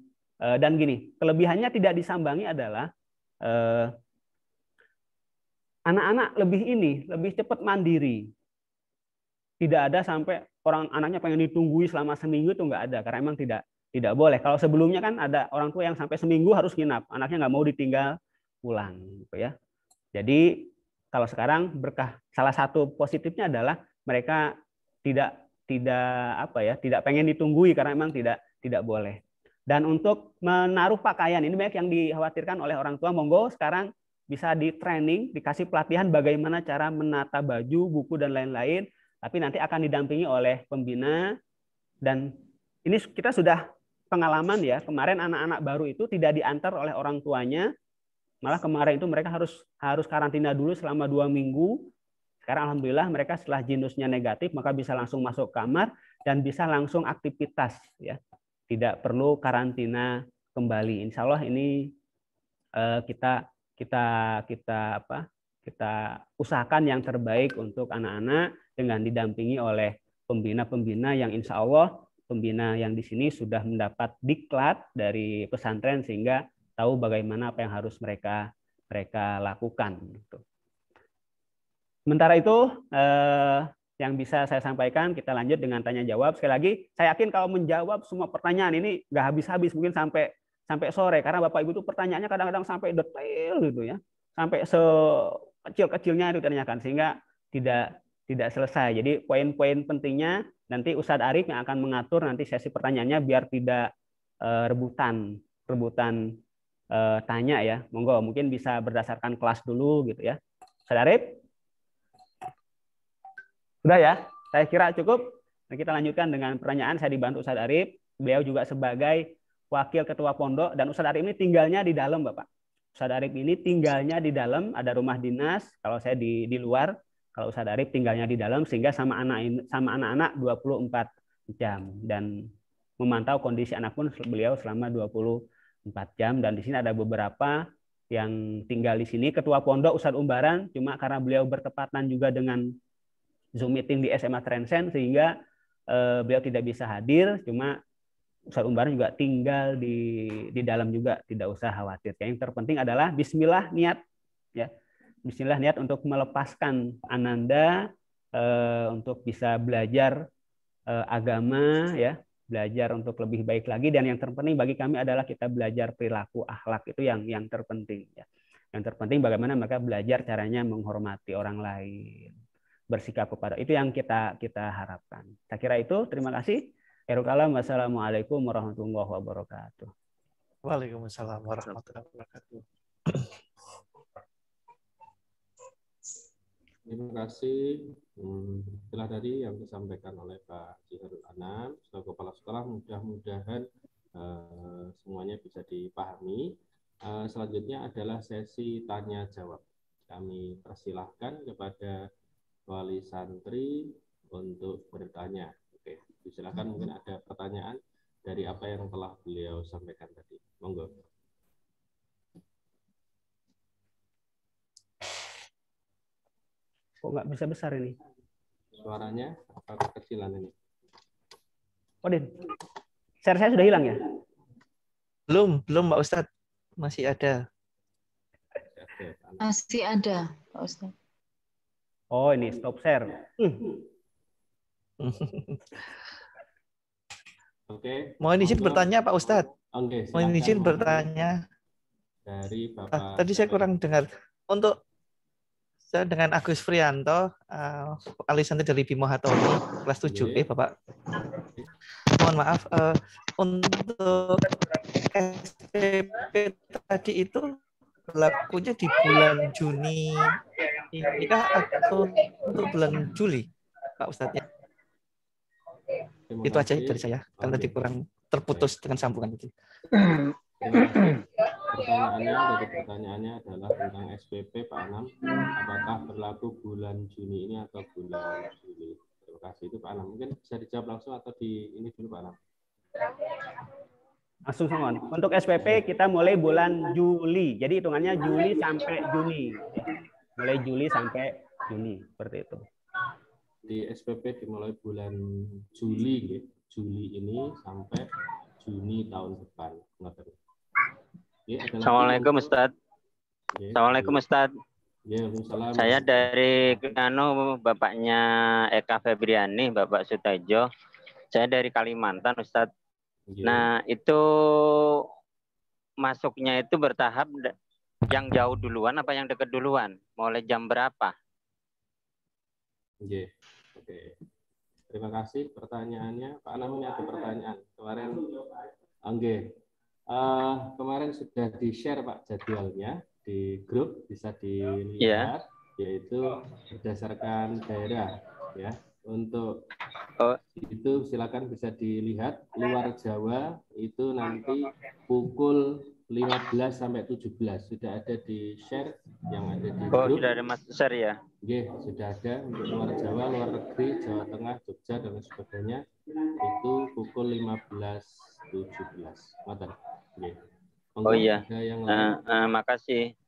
dan gini, kelebihannya tidak disambangi adalah anak-anak lebih cepat mandiri. Tidak ada sampai orang anaknya pengen ditungguin selama seminggu itu nggak ada, karena emang tidak boleh. Kalau sebelumnya kan ada orang tua yang sampai seminggu harus nginap, anaknya nggak mau ditinggal pulang, gitu ya. Jadi kalau sekarang berkah, salah satu positifnya adalah mereka tidak pengen ditunggui karena memang tidak boleh. Dan untuk menaruh pakaian ini banyak yang dikhawatirkan oleh orang tua. Monggo sekarang bisa di training, dikasih pelatihan bagaimana cara menata baju, buku dan lain-lain. Tapi nanti akan didampingi oleh pembina. Dan ini kita sudah pengalaman ya, kemarin anak-anak baru itu tidak diantar oleh orang tuanya, malah kemarin itu mereka harus karantina dulu selama 2 minggu. Sekarang alhamdulillah mereka setelah jinusnya negatif maka bisa langsung masuk kamar dan bisa langsung aktivitas ya, tidak perlu karantina kembali. Insya Allah ini kita usahakan yang terbaik untuk anak-anak dengan didampingi oleh pembina-pembina yang insya Allah pembina yang di sini sudah mendapat diklat dari pesantren sehingga tahu bagaimana apa yang harus mereka lakukan. Sementara itu yang bisa saya sampaikan, kita lanjut dengan tanya jawab. Sekali lagi, saya yakin kalau menjawab semua pertanyaan ini nggak habis-habis, mungkin sampai sore, karena Bapak Ibu itu pertanyaannya kadang-kadang sampai detail gitu ya, sampai sekecil-kecilnya itu ditanyakan sehingga tidak selesai. Jadi poin-poin pentingnya nanti Ustadz Arif yang akan mengatur nanti sesi pertanyaannya biar tidak rebutan tanya ya. Monggo mungkin bisa berdasarkan kelas dulu gitu ya. Ustadz Arif? Sudah ya? Saya kira cukup. Nah, kita lanjutkan dengan pertanyaan. Saya dibantu Ustadz Arif. Beliau juga sebagai wakil ketua pondok dan Ustadz Arif ini tinggalnya di dalam, Bapak. Ustadz Arif ini tinggalnya di dalam, ada rumah dinas, kalau saya di luar, kalau Ustadz Arif tinggalnya di dalam, sehingga sama anak-anak 24 jam. Dan memantau kondisi anak pun beliau selama 24 jam. Dan di sini ada beberapa yang tinggal di sini. Ketua Pondok Ustadz Umbaran, cuma karena beliau bertepatan juga dengan Zoom meeting di SMA Transcend, sehingga beliau tidak bisa hadir, cuma Ustadz Umbaran juga tinggal di dalam juga, tidak usah khawatir. Yang terpenting adalah Bismillah niat, ya. Bismillah niat untuk melepaskan Ananda untuk bisa belajar agama, ya, belajar untuk lebih baik lagi. Dan yang terpenting bagi kami adalah kita belajar perilaku akhlak, itu yang terpenting, ya. Yang terpenting bagaimana mereka belajar caranya menghormati orang lain, bersikap kepada, itu yang kita harapkan. Saya kira itu. Terima kasih. Wassalamualaikum warahmatullahi wabarakatuh. Waalaikumsalam warahmatullahi wabarakatuh. Terima kasih. Setelah tadi yang disampaikan oleh Pak Jiharul Anam, selaku kepala sekolah, mudah-mudahan semuanya bisa dipahami. Selanjutnya adalah sesi tanya jawab. Kami persilahkan kepada wali santri untuk bertanya. Oke, silakan, mungkin ada pertanyaan dari apa yang telah beliau sampaikan tadi. Monggo. Kok nggak bisa besar ini? Suaranya apa kekecilan ini? Odin, share saya sudah hilang ya? Belum Pak Ustadz. Masih ada. Masih ada, Pak Ustadz. Oh, ini stop share. Oke. Mohon izin bertanya Pak Ustadz. Oke, Mohon izin bertanya. Dari Bapak. Tadi saya kurang dengar. Untuk saya dengan Agus Frianto, wali santri dari Bimo Hatoni, kelas 7. Bapak. Mohon maaf. Untuk SPP tadi itu berlakunya di bulan Juni ini kah atau untuk bulan Juli, Pak Ustadz? Itu aja dari saya, kan tadi kurang terputus dengan sambungan itu. Pertanyaannya adalah tentang SPP Pak Anam, apakah berlaku bulan Juni ini atau bulan Juli? Terima kasih. Itu Pak Anam. Mungkin bisa dijawab langsung atau di ini dulu Pak Anam. Langsung sama. Untuk SPP kita mulai bulan Juli. Jadi hitungannya Juli sampai Juni. Mulai Juli sampai Juni, seperti itu. Di SPP dimulai bulan Juli, Juli ini sampai Juni tahun depan. Assalamualaikum Ustadz. Assalamualaikum Ustadz. Saya dari bapaknya Eka Febriani, Bapak Sutejo. Saya dari Kalimantan, Ustadz. Nah, itu masuknya itu bertahap, yang jauh duluan apa yang dekat duluan? Mulai jam berapa? Oke. Terima kasih pertanyaannya. Pak Anam, ini ada pertanyaan. Kemarin sudah di-share Pak jadwalnya di grup, bisa dilihat, yaitu berdasarkan daerah, ya. Untuk itu silakan bisa dilihat. Luar Jawa itu nanti pukul 15 sampai 17 sudah ada di share yang ada di grup. Sudah ada Mas share ya? Sudah ada untuk luar Jawa, luar negeri, Jawa Tengah, Jogja dan sebagainya itu pukul 15.17. Oh iya. Makasih.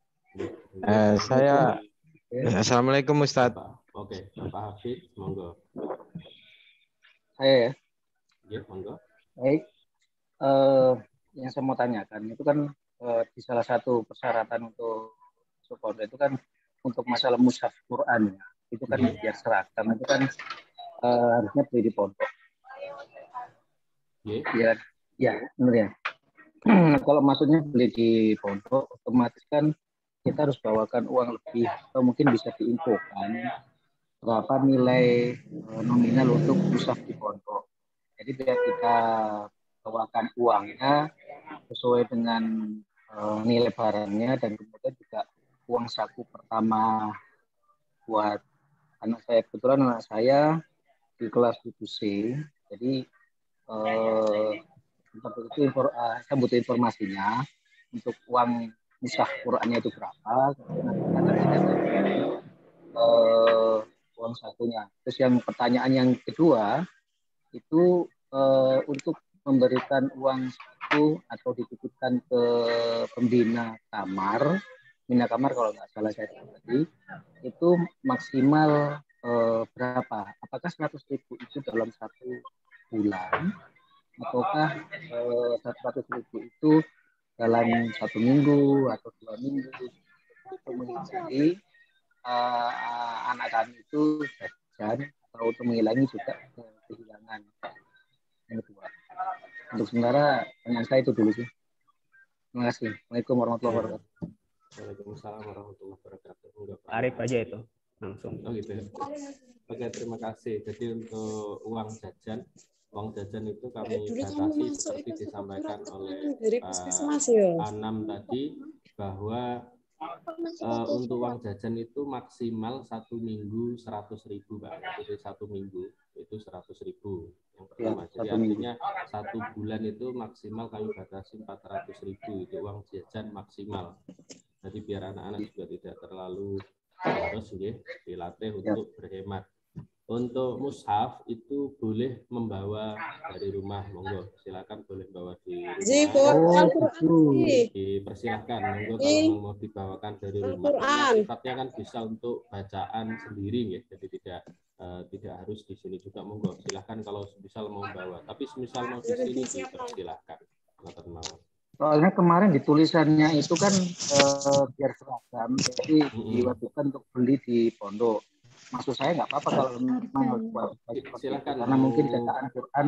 Saya Assalamualaikum Ustadz. Oke, Bapak Hafid, monggo. Saya ya? Monggo. Baik. Yang saya mau tanyakan itu kan di salah satu persyaratan untuk support itu kan untuk masalah mushaf Quran, itu kan biar seragam, itu kan harusnya beli di pondok. Ya, benar ya. Kalau maksudnya beli di pondok, otomatis kan kita harus bawakan uang lebih, atau mungkin bisa diinfokan berapa nilai nominal untuk mushaf di pondok. Jadi biar kita bawakan uangnya sesuai dengan nilai barangnya, dan kemudian juga uang saku pertama buat anak saya. Kebetulan anak saya di kelas 7C, jadi itu saya butuh informasinya untuk uang misah Qurannya itu berapa, kemudian nanti uang satunya. Terus yang pertanyaan yang kedua itu untuk memberikan uang satu atau dititipkan ke pembina kamar kalau nggak salah saya tadi, itu maksimal berapa? Apakah 100.000 itu dalam 1 bulan, ataukah 100.000 itu dalam 1 minggu atau 2 minggu, untuk menghindari anak kami itu jajan atau untuk mengurangi juga kehilangan. Yang kedua, untuk sementara pertanyaan saya itu dulu sih. Terima kasih. Assalamualaikum warahmatullahi wabarakatuh. Waalaikumsalam warahmatullahi wabarakatuh. Arif aja itu langsung. Oh gitu ya. Oke, terima kasih. Jadi untuk uang jajan itu kami batasi seperti disampaikan oleh Anam tadi, bahwa untuk uang jajan itu maksimal 1 minggu 100.000, Pak. Jadi 1 minggu itu 100.000 yang pertama. Jadi artinya 1 bulan itu maksimal kami batasi 400.000 itu uang jajan maksimal. Jadi biar anak-anak juga tidak terlalu harus dilatih untuk berhemat. Untuk mushaf itu boleh membawa dari rumah, monggo silakan boleh bawa di rumah. Dipersilahkan, monggo kalau mau dibawakan dari rumah. Sifatnya kan bisa untuk bacaan sendiri ya, jadi tidak harus di sini juga, monggo silahkan kalau misal mau bawa. Tapi misal mau di sini dipersilahkan. Soalnya kemarin di tulisannya itu kan biar seragam, jadi diwajibkan untuk beli di pondok. Maksud saya nggak apa-apa kalau memang silakan, karena mungkin cetakan Quran,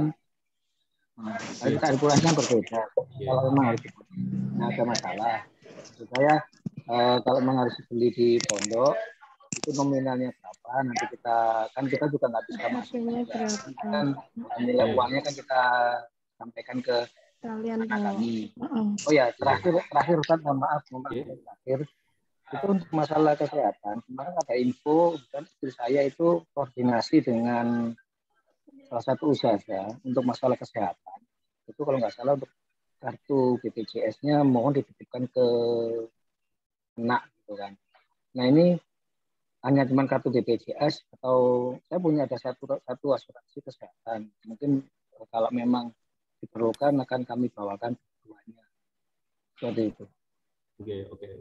cetakan Qurannya berbeda. Kalau memang harus nggak ada masalah. Maksud saya kalau memang harus beli di pondok, itu nominalnya berapa? Nanti kita juga nggak bisa masuk. Kan nilai uangnya kan kita sampaikan ke anak kami. Oh ya, terakhir Ustaz, mohon maaf terakhir. Itu untuk masalah kesehatan, kemarin ada info, dan istri saya itu koordinasi dengan salah satu usaha untuk masalah kesehatan. Itu kalau nggak salah untuk kartu BPJS-nya mohon dititipkan ke anak, gitu kan. Nah ini hanya cuma kartu BPJS, atau saya punya ada satu asuransi kesehatan. Mungkin kalau memang diperlukan akan kami bawakan keduanya. Seperti itu. Oke.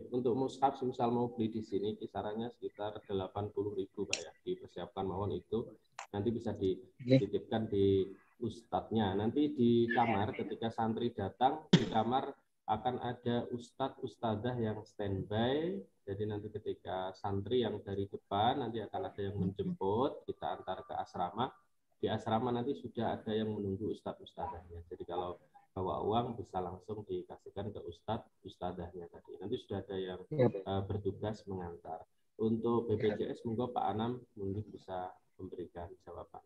Untuk mushaf misal mau beli di sini kisarannya sekitar 80.000, Pak ya. Dipersiapkan mawon itu nanti bisa dititipkan di ustadznya. Nanti di kamar ketika santri datang, di kamar akan ada ustadzah yang standby. Jadi nanti ketika santri yang dari depan nanti akan ada yang menjemput, kita antar ke asrama. Di asrama nanti sudah ada yang menunggu ustadzahnya. Jadi kalau bawa uang bisa langsung dikasihkan ke ustadzahnya tadi. Nanti sudah ada yang bertugas mengantar. Untuk BPJS, monggo Pak Anam mungkin bisa memberikan jawaban.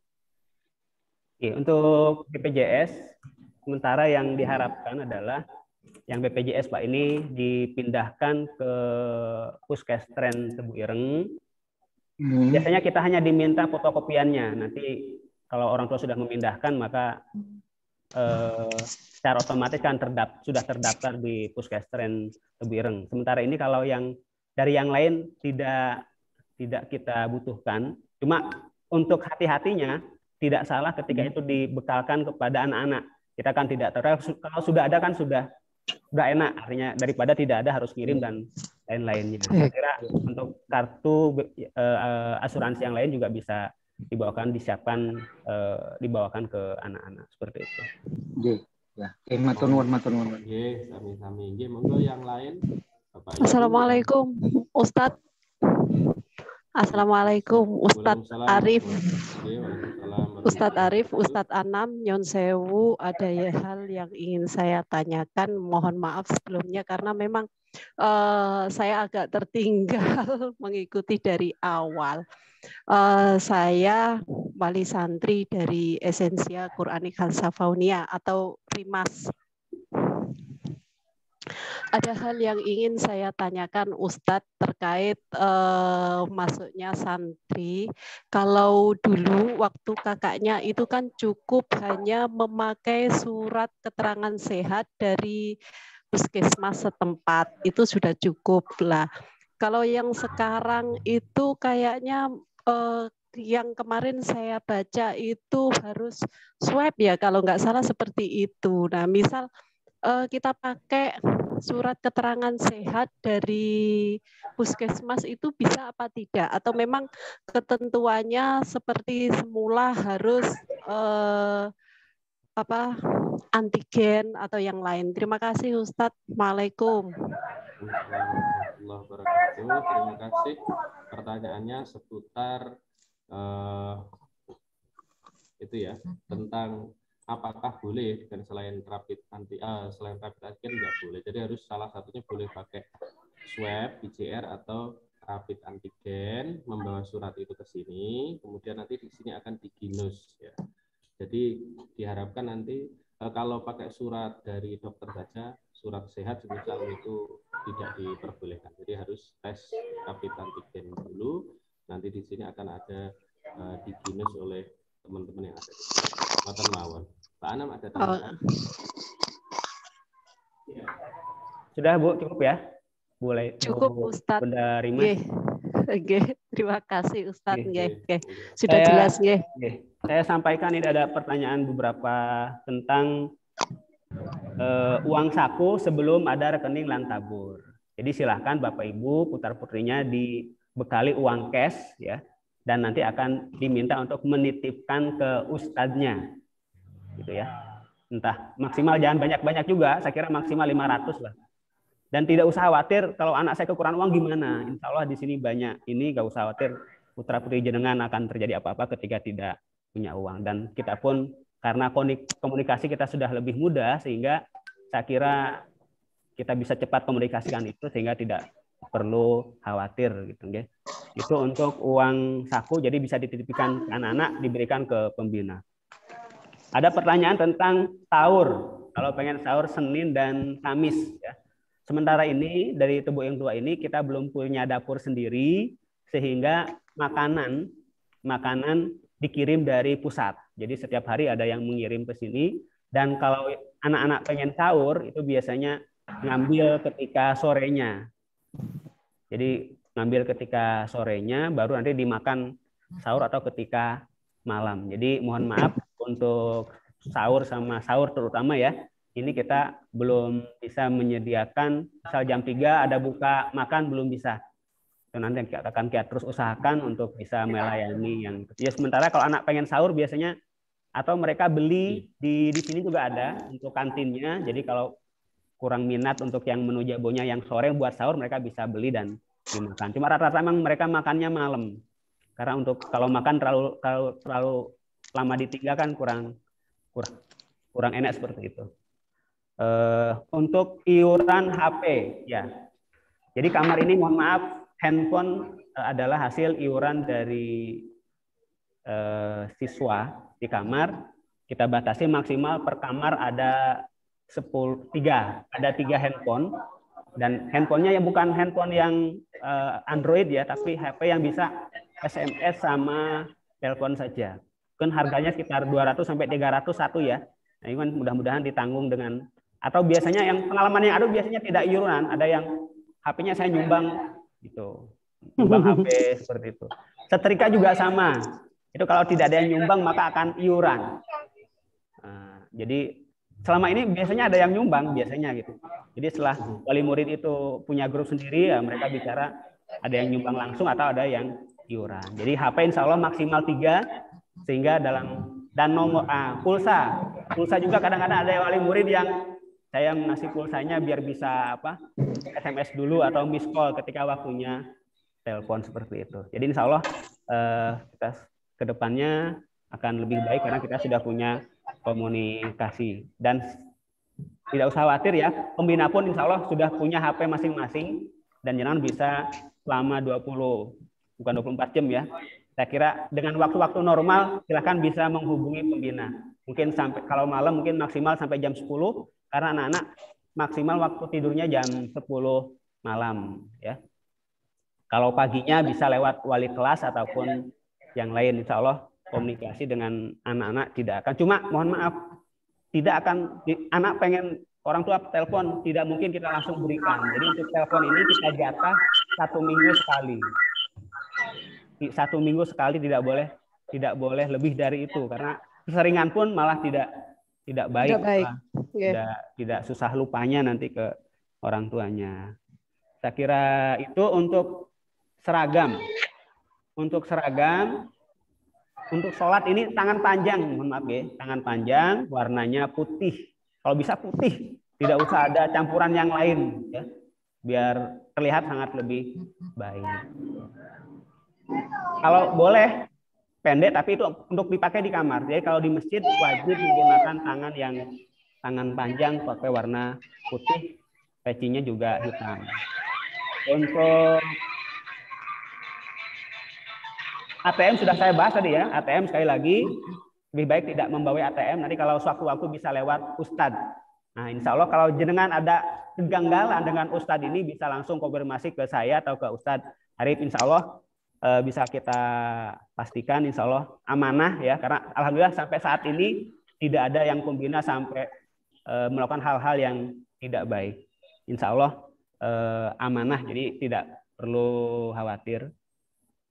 Untuk BPJS, sementara yang diharapkan adalah yang BPJS Pak ini dipindahkan ke Puskestren Tebu Ireng. Biasanya kita hanya diminta fotokopiannya. Nanti kalau orang tua sudah memindahkan, maka secara otomatis kan sudah terdaftar di Puskestren Tebu Ireng. Sementara ini kalau yang dari yang lain tidak kita butuhkan. Cuma untuk hati-hatinya tidak salah ketika itu dibekalkan kepada anak-anak. Kita kan tidak tahu, kalau sudah ada kan sudah enak, artinya daripada tidak ada harus kirim dan lain-lainnya. Saya kira untuk kartu asuransi yang lain juga bisa disiapkan dibawakan ke anak-anak seperti itu. Matur nuwun. Sami-sami. Monggo yang lain. Bapak Assalamualaikum Ustadz. Assalamualaikum Ustadz Arif. Ustadz Arif, Ustadz Anam, Nyon Sewu, ada hal yang ingin saya tanyakan. Mohon maaf sebelumnya karena memang saya agak tertinggal mengikuti dari awal. Saya wali santri dari Esensia Qur'anik Khalsafaunia atau RIMAS. Ada hal yang ingin saya tanyakan Ustadz terkait masuknya santri. Kalau dulu waktu kakaknya itu kan cukup hanya memakai surat keterangan sehat dari puskesmas setempat itu sudah cukup lah. Kalau yang sekarang itu kayaknya yang kemarin saya baca itu harus swab ya, kalau nggak salah seperti itu. Nah, misal kita pakai surat keterangan sehat dari puskesmas itu bisa apa tidak? Atau memang ketentuannya seperti semula harus antigen atau yang lain? Terima kasih Ustadz. Waalaikumsalam. Warahmatullahi wabarakatuh. Terima kasih. Pertanyaannya seputar itu ya, tentang apakah boleh dan selain rapid antigen nggak boleh. Jadi harus salah satunya boleh pakai swab PCR atau rapid antigen, membawa surat itu ke sini, kemudian nanti di sini akan diginus ya. Jadi diharapkan nanti kalau pakai surat dari dokter saja, surat sehat misal itu tidak diperbolehkan. Jadi harus tes rapid antigen dulu. Nanti di sini akan ada diginus oleh teman-teman yang ada di sini. Matan mawon. Pak Anam ada tambahan? Ya. Sudah Bu, cukup ya? Boleh. Cukup Ustadz. Bunda Rima. Terima kasih Ustadz. Sudah jelas. Saya sampaikan ini ada pertanyaan beberapa tentang uang saku sebelum ada rekening lantabur. Jadi silahkan Bapak Ibu putra-putrinya dibekali uang cash ya, dan nanti akan diminta untuk menitipkan ke ustadznya. Gitu ya. Entah maksimal jangan banyak-banyak juga, saya kira maksimal 500 lah. Dan tidak usah khawatir kalau anak saya kekurangan uang gimana. Insya Allah di sini banyak. Ini gak usah khawatir putra-putri jenengan akan terjadi apa-apa ketika tidak punya uang. Dan kita pun karena komunikasi kita sudah lebih mudah sehingga saya kira kita bisa cepat komunikasikan itu sehingga tidak perlu khawatir gitu ya. Itu untuk uang saku jadi bisa dititipkan ke anak-anak, diberikan ke pembina. Ada pertanyaan tentang sahur. Kalau pengen sahur Senin dan Kamis ya. Sementara ini dari Tubuh yang Tua ini kita belum punya dapur sendiri sehingga makanan dikirim dari pusat. Jadi setiap hari ada yang mengirim ke sini dan kalau anak-anak pengen sahur itu biasanya ngambil ketika sorenya. Jadi ngambil ketika sorenya baru nanti dimakan sahur atau ketika malam. Jadi mohon maaf untuk sahur sama sahur terutama ya. Ini kita belum bisa menyediakan, misal jam 3 ada buka makan belum bisa. Itu nanti akan kita terus usahakan untuk bisa melayani yang ya. Sementara kalau anak pengen sahur biasanya atau mereka beli di sini juga ada untuk kantinnya. Jadi kalau kurang minat untuk yang menu jabonya yang sore buat sahur mereka bisa beli dan dimakan. Cuma rata-rata memang mereka makannya malam. Karena untuk kalau makan terlalu lama ditinggal kan kurang enak seperti itu. Untuk iuran HP ya. Jadi kamar ini mohon maaf handphone adalah hasil iuran dari siswa di kamar. Kita batasi maksimal per kamar ada 3 handphone dan handphonenya yang bukan handphone yang Android ya, tapi HP yang bisa SMS sama telepon saja. Kan harganya sekitar 200 sampai 300 satu ya. Nah, ini kan mudah-mudahan ditanggung dengan atau biasanya yang pengalaman yang ada biasanya tidak iuran, ada yang HP-nya saya nyumbang gitu. Nyumbang HP seperti itu. Setrika juga sama. Itu kalau tidak ada yang nyumbang maka akan iuran. Nah, jadi selama ini biasanya ada yang nyumbang biasanya gitu. Jadi setelah wali murid itu punya grup sendiri ya mereka bicara ada yang nyumbang langsung atau ada yang iuran. Jadi HP insya Allah maksimal 3 sehingga dan nomor pulsa juga kadang-kadang ada wali murid yang saya ngasih pulsanya biar bisa SMS dulu atau miss call ketika waktunya telepon seperti itu. Jadi insya Allah kita kedepannya akan lebih baik karena kita sudah punya komunikasi dan tidak usah khawatir ya. Pembina pun insya Allah sudah punya HP masing-masing dan jangan bisa selama bukan 24 jam ya. Saya kira dengan waktu-waktu normal silakan bisa menghubungi pembina. Mungkin sampai kalau malam mungkin maksimal sampai jam 10 karena anak-anak maksimal waktu tidurnya jam 10 malam ya. Kalau paginya bisa lewat wali kelas ataupun yang lain insya Allah komunikasi dengan anak-anak tidak akan. Cuma mohon maaf tidak akan anak pengen orang tua telepon tidak mungkin kita langsung berikan. Jadi untuk telepon ini kita jatah 1 minggu sekali. 1 minggu sekali, tidak boleh lebih dari itu, karena keseringan pun malah tidak baik. Tidak susah lupanya nanti ke orang tuanya. Saya kira itu untuk seragam. Untuk seragam, untuk sholat ini tangan panjang, mohon maaf ya, tangan panjang, warnanya putih. Kalau bisa putih, tidak usah ada campuran yang lain, ya, biar terlihat sangat lebih baik. Kalau boleh pendek, tapi itu untuk dipakai di kamar. Jadi kalau di masjid wajib menggunakan tangan panjang pakai warna putih, pecinya juga hitam. Untuk ATM sudah saya bahas tadi ya. ATM sekali lagi lebih baik tidak membawa ATM. Nanti kalau sewaktu-waktu bisa lewat Ustadz. Nah, insya Allah kalau jenengan ada keganggalan dengan Ustadz ini bisa langsung konfirmasi ke saya atau ke Ustadz Arif. Insya Allah bisa kita pastikan, insya Allah amanah ya. Karena alhamdulillah sampai saat ini tidak ada yang pembina sampai melakukan hal-hal yang tidak baik. Insya Allah amanah, jadi tidak perlu khawatir.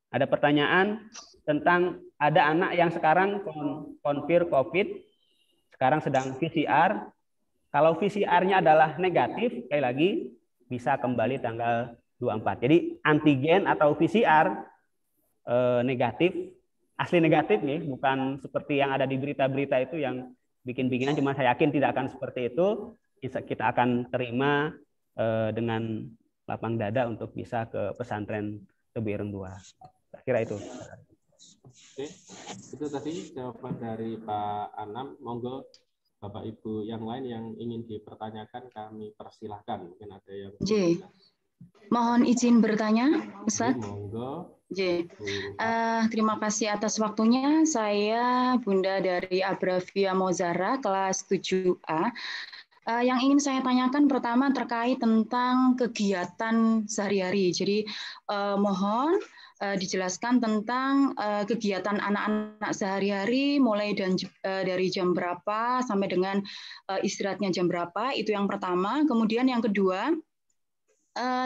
Ada pertanyaan tentang ada anak yang sekarang konfir COVID, sekarang sedang PCR. Kalau PCR-nya adalah negatif, sekali lagi bisa kembali tanggal 24. Jadi antigen atau PCR negatif, asli negatif nih, bukan seperti yang ada di berita-berita itu yang bikin-bikinan. Cuma saya yakin tidak akan seperti itu. Kita akan terima dengan lapang dada untuk bisa ke pesantren Tebu Ireng 2. Saya kira itu. Oke, itu tadi jawaban dari Pak Anam. Monggo Bapak Ibu yang lain yang ingin dipertanyakan kami persilahkan. Mungkin ada yang mohon izin bertanya, Ustaz. Monggo. Terima kasih atas waktunya. Saya Bunda dari Abrafia Mozara kelas 7A. Yang ingin saya tanyakan pertama terkait tentang kegiatan sehari-hari. Jadi mohon dijelaskan tentang kegiatan anak-anak sehari-hari mulai dari jam berapa sampai dengan istirahatnya jam berapa, itu yang pertama. Kemudian yang kedua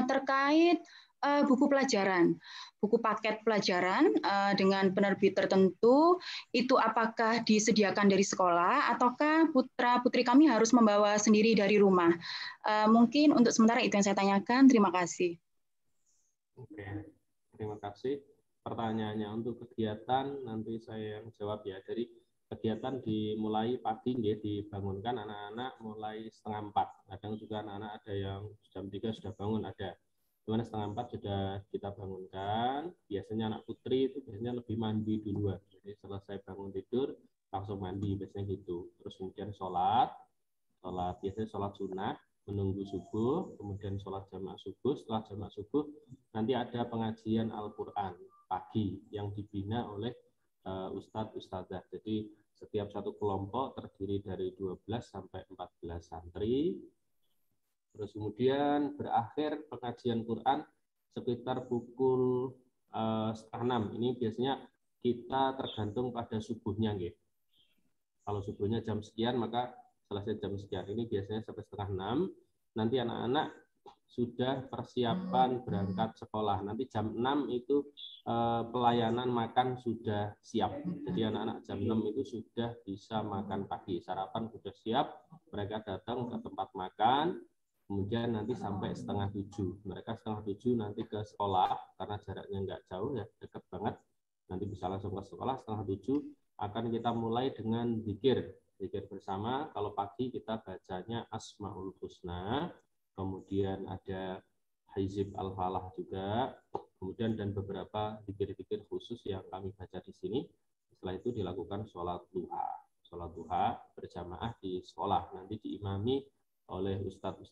terkait buku pelajaran, buku paket pelajaran dengan penerbit tertentu, itu apakah disediakan dari sekolah ataukah putra-putri kami harus membawa sendiri dari rumah? Mungkin untuk sementara itu yang saya tanyakan. Terima kasih. Oke, terima kasih. Pertanyaannya untuk kegiatan nanti saya yang jawab ya. Dari kegiatan dimulai pagi, dibangunkan anak-anak mulai 3:30. Kadang juga anak-anak ada yang jam 3 sudah bangun, ada. Dimana 3:30 sudah kita bangunkan. Biasanya anak putri itu biasanya lebih mandi duluan. Jadi selesai bangun tidur langsung mandi biasanya gitu. Terus kemudian sholat biasanya sholat sunnah, menunggu subuh, kemudian sholat jamaah subuh. Setelah jamaah subuh nanti ada pengajian Al-Quran pagi yang dibina oleh Ustadz-Ustadzah. Jadi setiap satu kelompok terdiri dari 12 sampai 14 santri. Terus kemudian berakhir pengajian Quran sekitar pukul 5:30. Ini biasanya kita tergantung pada subuhnya. Kalau subuhnya jam sekian, maka selesai jam sekian. Ini biasanya sampai 5:30. Nanti anak-anak sudah persiapan berangkat sekolah. Nanti jam 6 itu pelayanan makan sudah siap. Jadi anak-anak jam 6 itu sudah bisa makan pagi. Sarapan sudah siap. Mereka datang ke tempat makan. Kemudian nanti sampai 6:30. Mereka 6:30 nanti ke sekolah karena jaraknya nggak jauh ya, dekat banget. Nanti bisa langsung ke sekolah. 6:30 akan kita mulai dengan zikir bersama. Kalau pagi kita bacanya Asmaul Husna, kemudian ada Hizib Al-Falah juga, kemudian dan beberapa zikir-zikir khusus yang kami baca di sini. Setelah itu dilakukan sholat duha berjamaah di sekolah. Nanti diimami oleh ustadz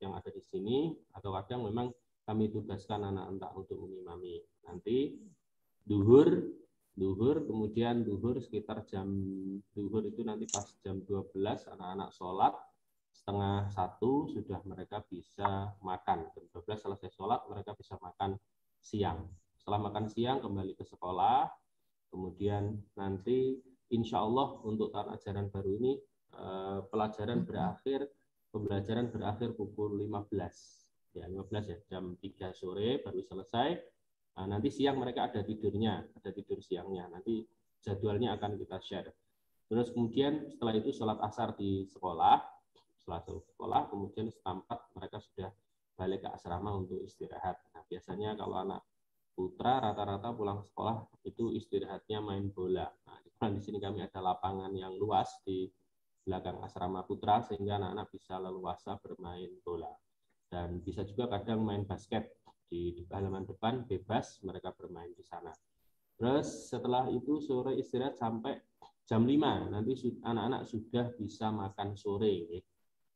yang ada di sini, atau kadang memang kami tugaskan anak-anak untuk mengimami. Nanti duhur, kemudian duhur sekitar jam duhur itu nanti pas jam 12 anak-anak sholat, 12:30 sudah mereka bisa makan. Jam 12 selesai sholat mereka bisa makan siang. Setelah makan siang kembali ke sekolah. Kemudian nanti insya Allah untuk tahun ajaran baru ini pembelajaran berakhir pukul 15. Ya, 15 ya, jam 3 sore baru selesai. Nanti siang mereka ada tidur siangnya. Nanti jadwalnya akan kita share. Terus kemudian setelah itu sholat asar di sekolah. Setelah sekolah, kemudian setempat mereka sudah balik ke asrama untuk istirahat. Nah, biasanya kalau anak putra rata-rata pulang sekolah itu istirahatnya main bola. Nah, di sini kami ada lapangan yang luas di belakang asrama putra sehingga anak-anak bisa leluasa bermain bola. Dan bisa juga kadang main basket di halaman depan, bebas mereka bermain di sana. Terus setelah itu sore istirahat sampai jam 5, nanti anak-anak sudah bisa makan sore.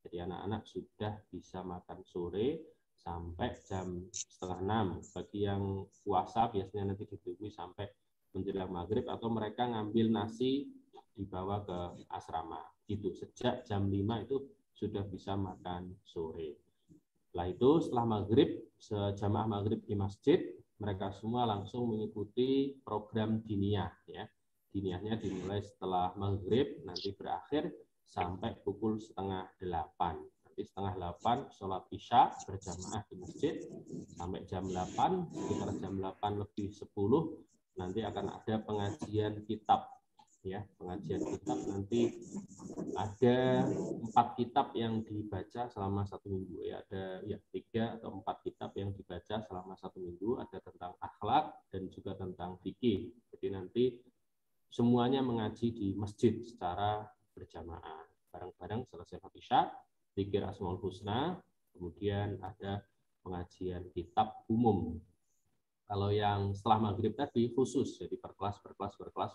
Jadi anak-anak sudah bisa makan sore sampai jam 5:30. Bagi yang puasa biasanya nanti ditunggu sampai menjelang maghrib atau mereka ngambil nasi dibawa ke asrama. Gitu. Sejak jam 5 itu sudah bisa makan sore. Setelah itu, setelah maghrib, sejamaah maghrib di masjid, mereka semua langsung mengikuti program diniyah. Ya. Diniyahnya dimulai setelah maghrib, nanti berakhir sampai pukul 7:30. Nanti 7:30 sholat isya berjamaah di masjid sampai jam 8, sekitar jam 8 lebih 10 nanti akan ada pengajian kitab. Ya, pengajian kitab nanti ada 4 kitab yang dibaca selama 1 minggu. Ya, ada 3 atau 4 kitab yang dibaca selama 1 minggu. Ada tentang akhlak dan juga tentang fikih. Jadi nanti semuanya mengaji di masjid secara berjamaah, bareng-bareng selesai Isya, zikir Asmaul Husna, kemudian ada pengajian kitab umum. Kalau yang setelah maghrib tadi khusus, jadi per kelas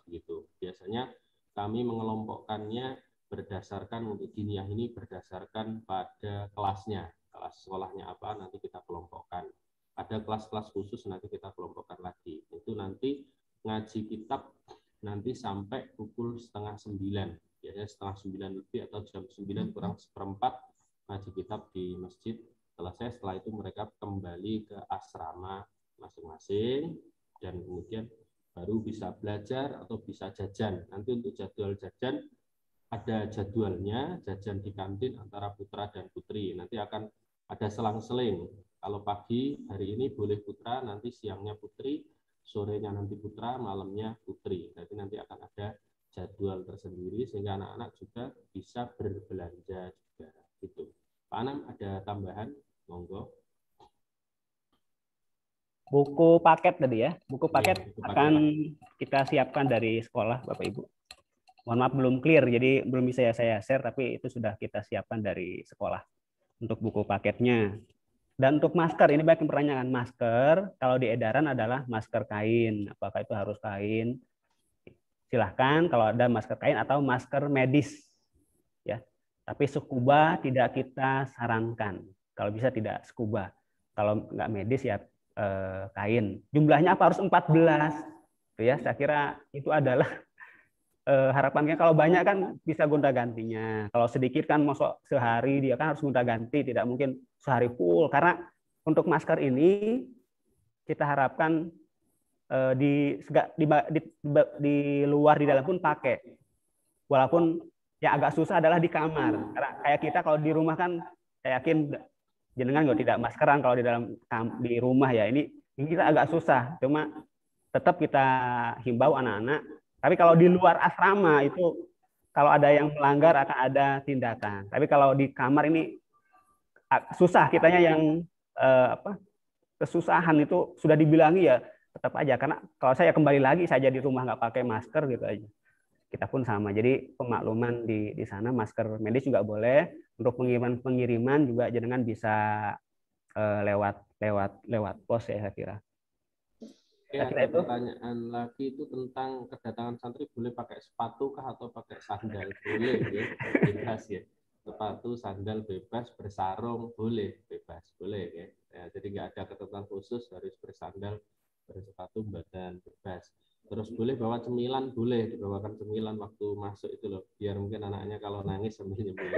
begitu. Biasanya kami mengelompokkannya berdasarkan untuk diniyah ini berdasarkan pada kelasnya, kelas sekolahnya apa nanti kita kelompokkan. Ada kelas-kelas khusus nanti kita kelompokkan lagi. Itu nanti ngaji kitab nanti sampai pukul 8:30. Biasanya 8:30 lebih atau jam 9 kurang seperempat ngaji kitab di masjid selesai. Setelah itu mereka kembali ke asrama masing-masing dan kemudian baru bisa belajar atau bisa jajan. Nanti untuk jadwal jajan ada jadwalnya, jajan di kantin antara putra dan putri. Nanti akan ada selang-seling. Kalau pagi hari ini boleh putra, nanti siangnya putri, sorenya nanti putra, malamnya putri. Jadi nanti akan ada jadwal tersendiri sehingga anak-anak juga bisa berbelanja juga. Gitu. Pak Anam ada tambahan? Monggo. Buku paket tadi ya, buku paket akan kita siapkan dari sekolah Bapak Ibu. Mohon maaf belum clear, jadi belum bisa saya share, tapi itu sudah kita siapkan dari sekolah untuk buku paketnya. Dan untuk masker, ini banyak yang pertanyaan. Masker, kalau di edaran adalah masker kain. Apakah itu harus kain? Silahkan kalau ada masker kain atau masker medis. Ya. Tapi scuba tidak kita sarankan. Kalau bisa tidak scuba. Kalau nggak medis ya kain. Jumlahnya apa? Harus 14. Itu ya, saya kira itu adalah harapannya. Kalau banyak kan bisa gonta-gantinya. Kalau sedikit kan masuk sehari dia kan harus gonta-ganti, tidak mungkin sehari full. Karena untuk masker ini kita harapkan di luar di dalam pun pakai. Walaupun yang agak susah adalah di kamar. Karena kayak kita kalau di rumah kan saya yakin jenengan nggak tidak maskeran kalau di rumah ya. Ini kita agak susah. Cuma tetap kita himbau anak-anak. Tapi kalau di luar asrama itu kalau ada yang melanggar akan ada tindakan. Tapi kalau di kamar ini susah kitanya yang kesusahan itu sudah dibilangi ya tetap aja. Karena kalau saya kembali lagi saja di rumah nggak pakai masker gitu aja. Kita pun sama. Jadi pemakluman di sana masker medis juga boleh. Untuk pengiriman juga jenengan bisa lewat pos ya saya kira. Ya, ada pertanyaan lagi itu tentang kedatangan santri boleh pakai sepatu kah atau pakai sandal? Boleh ya, bebas ya. Sepatu, sandal bebas, bersarung boleh, bebas, boleh ya. Jadi nggak ada ketentuan khusus harus bersandal, bersepatu, badan bebas. Terus boleh bawa cemilan, boleh dibawakan cemilan waktu masuk itu loh, biar mungkin anaknya kalau nangis sambil nyemil.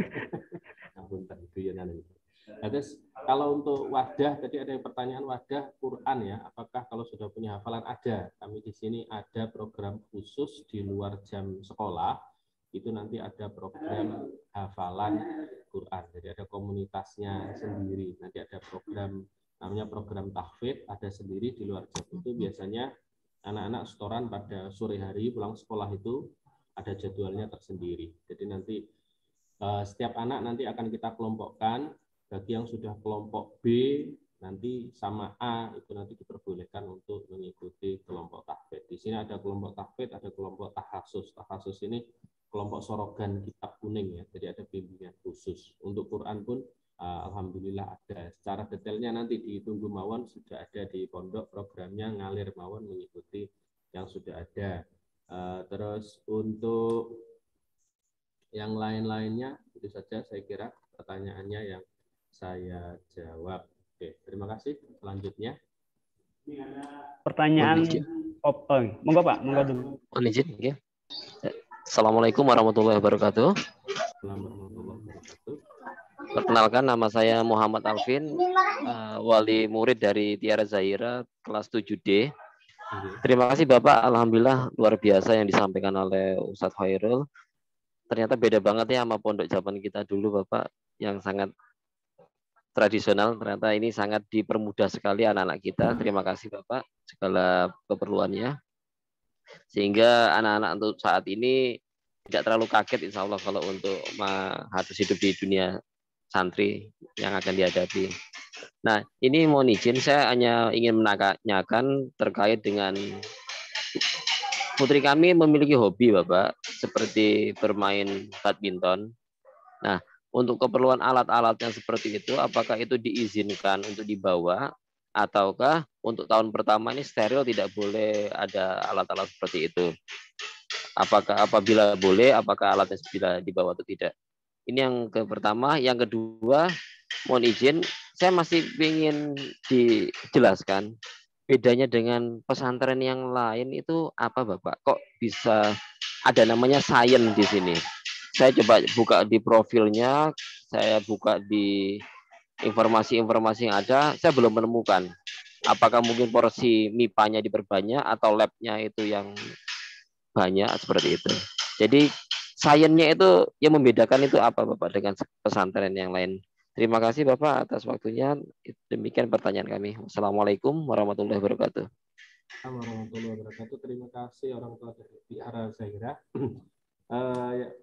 Ampun, itu ya nanti. Terus kalau untuk wadah, tadi ada pertanyaan wadah Quran ya, apakah kalau sudah punya hafalan? Ada. Kami di sini ada program khusus di luar jam sekolah. itu nanti ada program hafalan Quran. Jadi ada komunitasnya sendiri. Nanti ada program namanya program tahfidz, ada sendiri di luar jam itu biasanya anak-anak setoran pada sore hari pulang sekolah itu ada jadwalnya tersendiri. Jadi nanti setiap anak nanti akan kita kelompokkan. Bagi yang sudah kelompok B nanti sama A itu nanti diperbolehkan untuk mengikuti kelompok tahfidz. Di sini ada kelompok tahfidz, ada kelompok tahasus. Tahasus ini kelompok sorogan kitab kuning ya. Jadi ada bimbingan khusus. Untuk Quran pun alhamdulillah ada. Secara detailnya nanti di Tunggu Mawon sudah ada di pondok programnya Ngalir Mawon mengikuti yang sudah ada. Terus untuk yang lain-lainnya itu saja saya kira pertanyaannya yang saya jawab. Oke, terima kasih. Selanjutnya. Pertanyaan monggo Pak, monggo dulu. Mohon izin, ya. Assalamualaikum warahmatullahi wabarakatuh. Perkenalkan, nama saya Muhammad Alvin, wali murid dari Tiara Zahira kelas 7D. Terima kasih Bapak, alhamdulillah luar biasa yang disampaikan oleh Ustadz Khairul. Ternyata beda banget ya sama pondok zaman kita dulu Bapak, yang sangat tradisional. Ternyata ini sangat dipermudah sekali anak-anak kita. Terima kasih Bapak segala keperluannya, sehingga anak-anak untuk saat ini tidak terlalu kaget insya Allah kalau untuk harus hidup di dunia santri yang akan dihadapi. Nah, ini mohon izin, saya hanya ingin menanyakan terkait dengan putri kami memiliki hobi Bapak, seperti bermain badminton. Nah, untuk keperluan alat-alat yang seperti itu, apakah itu diizinkan untuk dibawa, ataukah untuk tahun pertama ini steril tidak boleh ada alat-alat seperti itu? Apabila boleh, apakah alatnya bisa dibawa atau tidak? Ini yang pertama. Yang kedua, mohon izin, saya masih ingin dijelaskan bedanya dengan pesantren yang lain itu apa Bapak? Kok bisa ada namanya sains di sini? Saya coba buka di profilnya, saya buka di informasi-informasi yang ada, saya belum menemukan. Apakah mungkin porsi MIPA-nya diperbanyak atau lab-nya itu yang banyak seperti itu. Jadi sainsnya itu yang membedakan itu apa Bapak dengan pesantren yang lain? Terima kasih Bapak atas waktunya. Demikian pertanyaan kami. Wassalamualaikum warahmatullahi wabarakatuh. Warahmatullahi wabarakatuh. Terima kasih orang tua dari Tiara Zahira.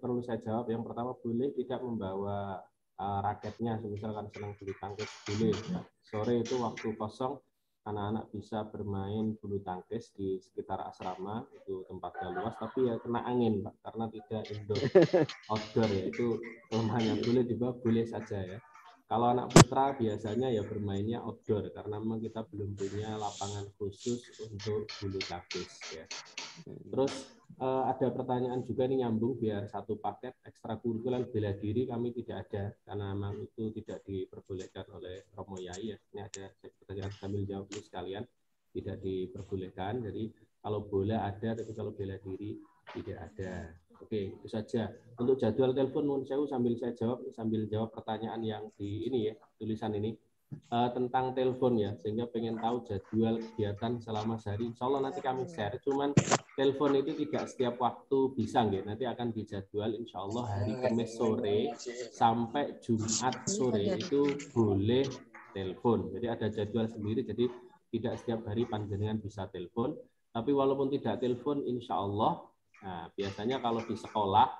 Perlu saya jawab. Yang pertama, boleh tidak membawa raketnya, misalkan senang bulu tangkis boleh. Ya. Sore itu waktu kosong, anak-anak bisa bermain bulu tangkis di sekitar asrama, itu tempatnya luas, tapi ya kena angin Pak, karena tidak indoor, outdoor ya, itu kelemahannya. Boleh dibawa, boleh saja ya. Kalau anak putra biasanya ya bermainnya outdoor, karena memang kita belum punya lapangan khusus untuk bulu tangkis ya. Terus ada pertanyaan juga nih nyambung biar satu paket ekstrakurikuler bela diri kami tidak ada karena memang itu tidak diperbolehkan oleh Romo Yai ya. Ini ada pertanyaan sambil jawab dulu sekalian, tidak diperbolehkan. Jadi kalau bola ada, tapi kalau bela diri tidak ada. Oke, itu saja. Untuk jadwal telepon mohon saya sambil jawab pertanyaan yang di ini ya, tulisan ini. Tentang telepon ya, sehingga pengen tahu jadwal kegiatan selama sehari. Insya Allah nanti kami share, cuman telepon itu tidak setiap waktu bisa nggih. Nanti akan dijadwal insya Allah hari Kamis sore sampai Jumat sore itu boleh telepon. Jadi ada jadwal sendiri, jadi tidak setiap hari panjenengan bisa telepon. Tapi walaupun tidak telepon, insya Allah, nah, biasanya kalau di sekolah,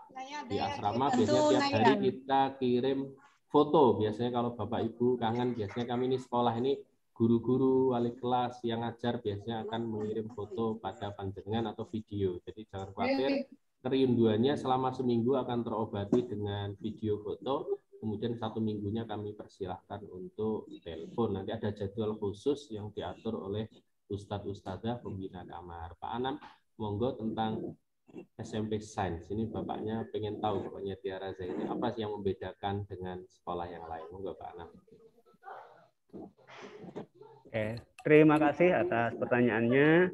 di asrama, biasanya tiap hari kita kirim foto. Biasanya kalau Bapak Ibu kangen, biasanya kami ini sekolah ini guru-guru wali kelas yang ngajar biasanya akan mengirim foto pada panjenengan atau video. Jadi jangan khawatir, kerinduannya selama seminggu akan terobati dengan video foto. Kemudian 1 minggunya kami persilahkan untuk telepon. Nanti ada jadwal khusus yang diatur oleh Ustadz-Ustadzah pembina kamar. Pak Anam, monggo tentang SMP Sains. Ini Bapaknya pengen tahu, Bapaknya Tiara Zahira, apa sih yang membedakan dengan sekolah yang lain? Monggo Pak Anam. Oke, terima kasih atas pertanyaannya.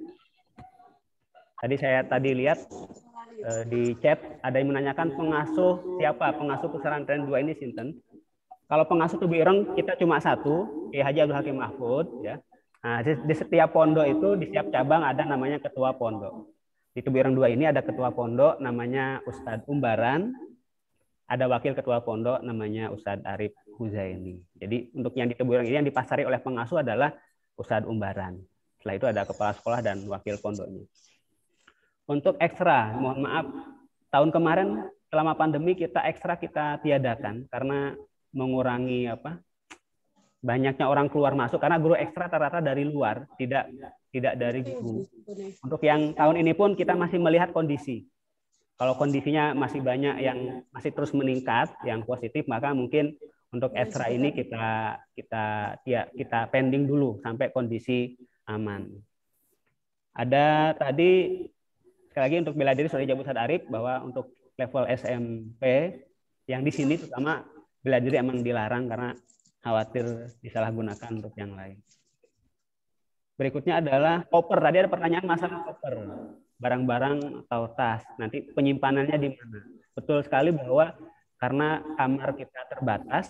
Saya lihat di chat ada yang menanyakan pengasuh siapa? Pengasuh pesantren 2 ini sinten? Kalau pengasuh Tubuh Ireng kita cuma 1, Kiai Haji Abdul Hakim Mahfud ya. Nah, di setiap pondok itu di setiap cabang ada namanya ketua pondok. Di Tebu Ireng 2 ini ada ketua pondok namanya Ustadz Umbaran, ada wakil ketua pondok namanya Ustadz Arif Huzaini. Jadi untuk yang di Tebu Ireng ini yang dipasari oleh pengasuh adalah Ustadz Umbaran. Setelah itu ada kepala sekolah dan wakil pondoknya. Untuk ekstra, mohon maaf, tahun kemarin selama pandemi kita tiadakan karena mengurangi banyaknya orang keluar masuk, karena guru ekstra rata-rata dari luar, tidak dari guru. Untuk yang tahun ini pun kita masih melihat kondisi. Kalau kondisinya masih banyak yang masih terus meningkat, yang positif, maka mungkin untuk ekstra ini kita pending dulu sampai kondisi aman. Ada tadi sekali lagi untuk bela diri sudah dijawab Ustadz Arif bahwa untuk level SMP yang di sini terutama bela diri emang dilarang karena khawatir disalahgunakan untuk yang lain. Berikutnya adalah koper. Tadi ada pertanyaan masalah koper, barang-barang atau tas. Nanti penyimpanannya di mana? Betul sekali bahwa karena kamar kita terbatas,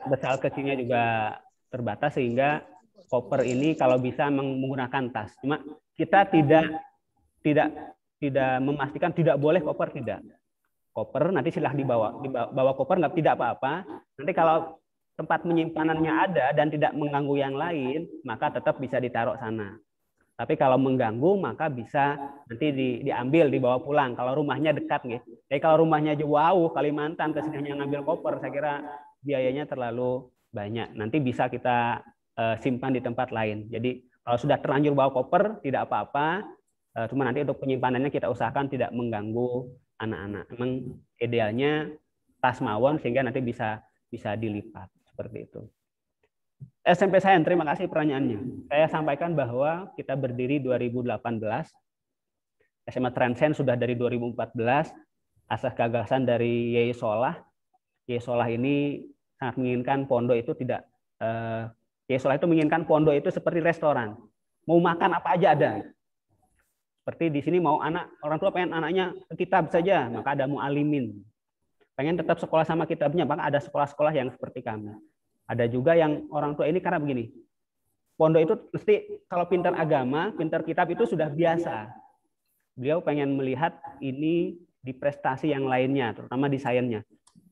besar kecilnya juga terbatas, sehingga koper ini kalau bisa menggunakan tas. Cuma kita tidak memastikan tidak boleh koper, tidak. Koper nanti silahkan dibawa koper tidak apa-apa. Nanti kalau tempat menyimpanannya ada dan tidak mengganggu yang lain, maka tetap bisa ditaruh sana. Tapi kalau mengganggu maka bisa nanti diambil, dibawa pulang. Kalau rumahnya dekat, gitu. Jadi kalau rumahnya jauh, Kalimantan, kesininya ngambil koper, saya kira biayanya terlalu banyak. Nanti bisa kita simpan di tempat lain. Jadi kalau sudah terlanjur bawa koper tidak apa-apa. Cuma nanti untuk penyimpanannya kita usahakan tidak mengganggu anak-anak. Memang idealnya tas mawon sehingga nanti bisa dilipat seperti itu. SMP Sains, terima kasih pertanyaannya. Saya sampaikan bahwa kita berdiri 2018, SMA Transcend sudah dari 2014, asas gagasan dari Yai Solah. Yai Solah ini sangat menginginkan pondok itu tidak, Yai Solah itu menginginkan pondok itu seperti restoran. Mau makan apa aja ada. Seperti di sini mau orang tua pengen anaknya ke kitab saja, maka ada mu'alimin. Pengen tetap sekolah sama kitabnya, maka ada sekolah-sekolah yang seperti kami. Ada juga yang orang tua ini karena begini, pondok itu mesti kalau pintar agama, pintar kitab itu sudah biasa. Beliau pengen melihat ini di prestasi yang lainnya, terutama di sainsnya.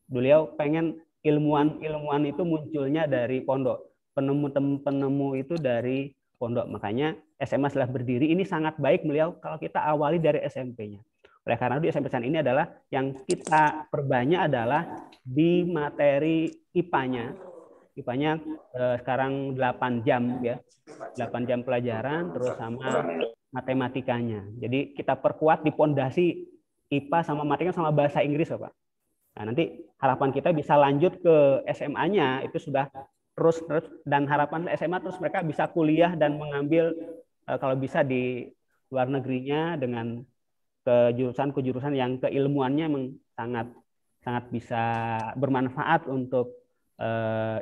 Beliau pengen ilmuwan itu munculnya dari pondok, penemu itu dari pondok. Makanya SMA setelah berdiri ini sangat baik beliau kalau kita awali dari SMP-nya. Oleh karena itu di SMP Sains ini adalah yang kita perbanyak adalah di materi IPA-nya. IPA-nya sekarang 8 jam ya. 8 jam pelajaran terus sama matematikanya. Jadi kita perkuat di pondasi IPA sama matematika sama bahasa Inggris ya, Pak. Nah, nanti harapan kita bisa lanjut ke SMA-nya itu sudah terus dan harapan SMA terus mereka bisa kuliah dan mengambil kalau bisa di luar negerinya dengan kejurusan yang keilmuannya memang sangat bisa bermanfaat untuk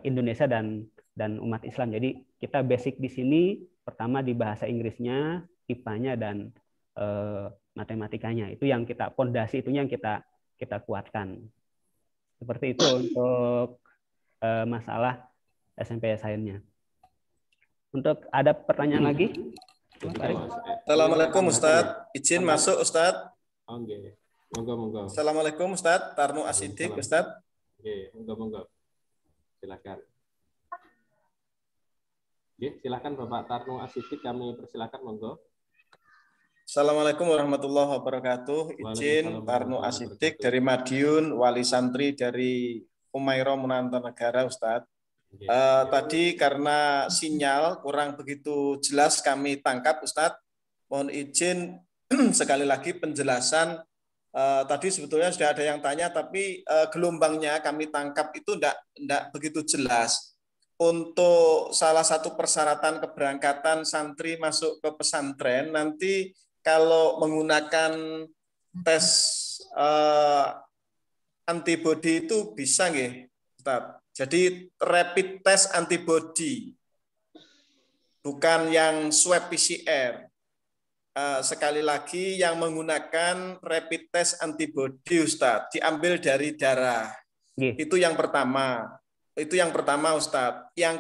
Indonesia dan umat Islam. Jadi kita basic di sini pertama di bahasa Inggrisnya, IPA-nya dan matematikanya. Itu yang kita pondasi itunya yang kita kuatkan. Seperti itu untuk masalah SMP Sains-nya. Untuk ada pertanyaan lagi? Assalamualaikum Ustadz. Izin masuk Ustadz. Oke. Monggo. Assalamualaikum Ustadz. Tarnu Asidik Ustadz. Oke, monggo. Silakan. Oke, silakan Bapak Tarnu Asidik, kami persilakan monggo. Assalamualaikum warahmatullahi wabarakatuh. Izin Tarnu Asidik dari Madiun, wali santri dari Umairah Munanta Negara Ustadz. Tadi karena sinyal kurang begitu jelas kami tangkap Ustadz. Mohon izin sekali lagi penjelasan. Tadi sebetulnya sudah ada yang tanya, tapi gelombangnya kami tangkap itu tidak begitu jelas. Untuk salah satu persyaratan keberangkatan santri masuk ke pesantren, nanti kalau menggunakan tes antibody itu bisa nggih, Ustaz? Jadi rapid test antibody, bukan yang swab PCR. Sekali lagi yang menggunakan rapid test antibody, Ustadz, diambil dari darah. Itu yang pertama. Ustadz. Yang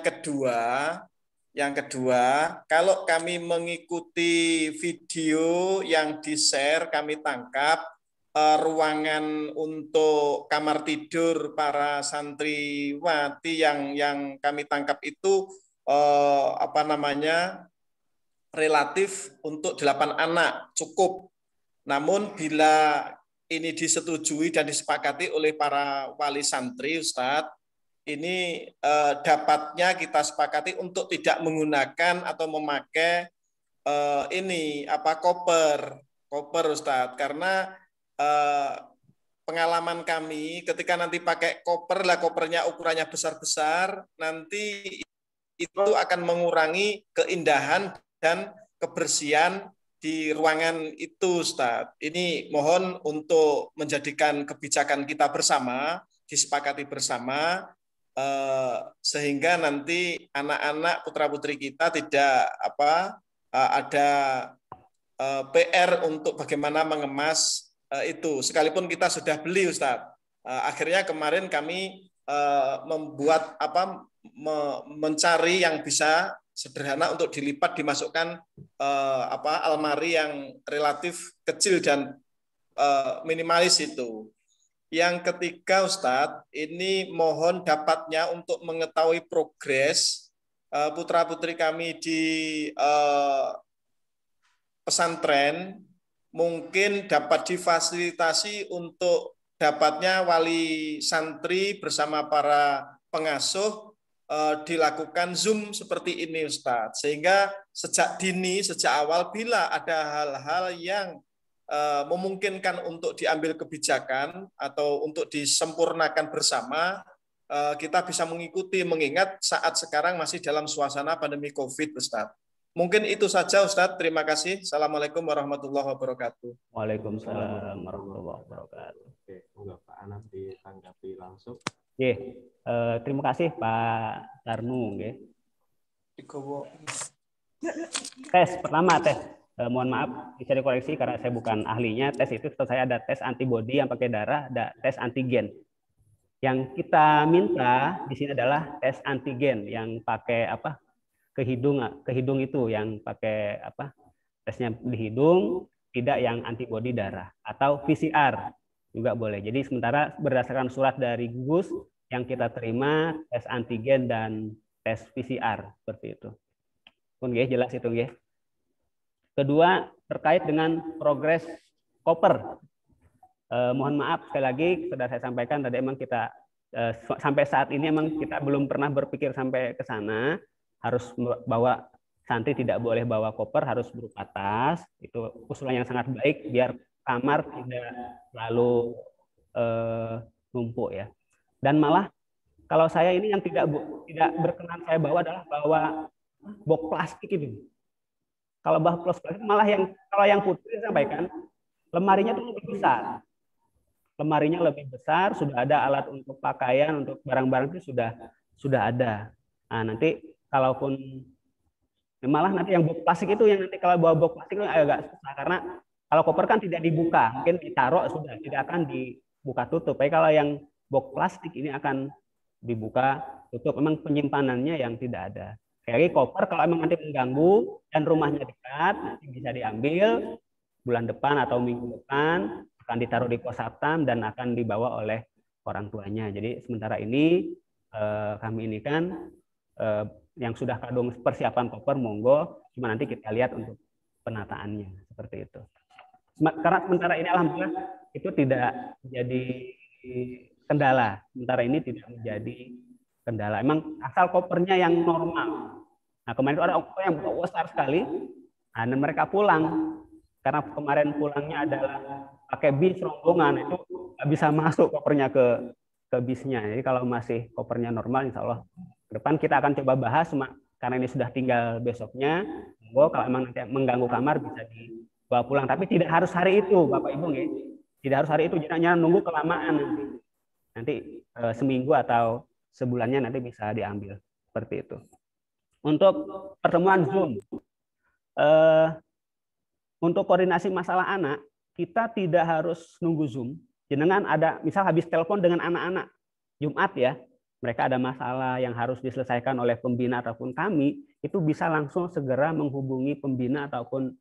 Yang kedua, kalau kami mengikuti video yang di-share, kami tangkap ruangan untuk kamar tidur para santriwati yang kami tangkap itu relatif untuk 8 anak cukup. Namun bila ini disetujui dan disepakati oleh para wali santri, Ustadz, ini dapatnya kita sepakati untuk tidak menggunakan atau memakai koper Ustadz, karena pengalaman kami ketika nanti pakai koper lah, kopernya ukurannya besar-besar, nanti itu akan mengurangi keindahan dan kebersihan di ruangan itu, Ustadz. Ini mohon untuk menjadikan kebijakan kita bersama, disepakati bersama, sehingga nanti anak-anak putra-putri kita tidak ada PR untuk bagaimana mengemas itu. Sekalipun kita sudah beli, Ustadz. Akhirnya kemarin kami membuat mencari yang bisa sederhana untuk dilipat, dimasukkan almari yang relatif kecil dan minimalis itu. Yang ketiga, Ustadz, ini mohon dapatnya untuk mengetahui progres putra-putri kami di pesantren, mungkin dapat difasilitasi untuk dapatnya wali santri bersama para pengasuh dilakukan Zoom seperti ini, Ustadz. Sehingga sejak dini, sejak awal, bila ada hal-hal yang memungkinkan untuk diambil kebijakan atau untuk disempurnakan bersama, kita bisa mengikuti, mengingat saat sekarang masih dalam suasana pandemi COVID, Ustadz. Mungkin itu saja, Ustadz. Terima kasih. Assalamualaikum warahmatullahi wabarakatuh. Waalaikumsalam warahmatullahi wabarakatuh. Oke, Pak Anas ditanggapi langsung. Terima kasih Pak Tarnu. Tes pertama, mohon maaf bisa dikoreksi karena saya bukan ahlinya. Tes itu saya ada tes antibodi yang pakai darah, ada tes antigen. Yang kita minta di sini adalah tes antigen yang pakai ke hidung itu, yang pakai tesnya di hidung, tidak yang antibodi darah, atau PCR juga boleh. Jadi sementara berdasarkan surat dari gugus yang kita terima tes antigen dan tes PCR seperti itu. Pun jelas itu nggih. Kedua, terkait dengan progres koper. Mohon maaf sekali lagi sudah saya sampaikan tadi, emang kita sampai saat ini emang kita belum pernah berpikir sampai ke sana, harus bawa santri tidak boleh bawa koper, harus berupa tas. Itu usulan yang sangat baik biar kamar tidak lalu numpuk ya. Dan malah kalau saya ini yang tidak berkenan saya bawa adalah bawa box plastik itu. Kalau box plastik malah kalau yang putih sampaikan lemarinya itu lebih besar. Lemarinya lebih besar, sudah ada alat untuk pakaian, untuk barang-barang itu sudah ada. Nah, nanti kalaupun malah nanti yang box plastik itu yang nanti kalau bawa box plastik itu agak susah, karena kalau koper kan tidak dibuka, mungkin ditaruh sudah, tidak akan dibuka tutup. Tapi kalau yang box plastik ini akan dibuka tutup, memang penyimpanannya yang tidak ada. Kayak koper kalau memang nanti mengganggu dan rumahnya dekat, nanti bisa diambil bulan depan atau minggu depan, akan ditaruh di pos satpam dan akan dibawa oleh orang tuanya. Jadi sementara ini kami ini kan yang sudah kadung persiapan koper monggo, cuma nanti kita lihat untuk penataannya seperti itu. Karena sementara ini alhamdulillah itu tidak menjadi kendala. Sementara ini tidak menjadi kendala. Emang asal kopernya yang normal. Nah, kemarin itu ada yang besar sekali. Nah, dan mereka pulang. Karena kemarin pulangnya adalah pakai bis rombongan, itu nggak bisa masuk kopernya ke bisnya. Jadi kalau masih kopernya normal, insya Allah ke depan kita akan coba bahas, karena ini sudah tinggal besoknya. Kalau emang nanti mengganggu kamar bisa dibawa pulang. Tapi tidak harus hari itu, Bapak Ibu. Tidak harus hari itu, jangan nunggu kelamaan nanti. Nanti seminggu atau sebulannya nanti bisa diambil. Seperti itu. Untuk pertemuan Zoom, untuk koordinasi masalah anak, kita tidak harus nunggu Zoom. Jenengan ada, misal habis telepon dengan anak-anak, Jumat ya, mereka ada masalah yang harus diselesaikan oleh pembina ataupun kami, itu bisa langsung segera menghubungi pembina ataupun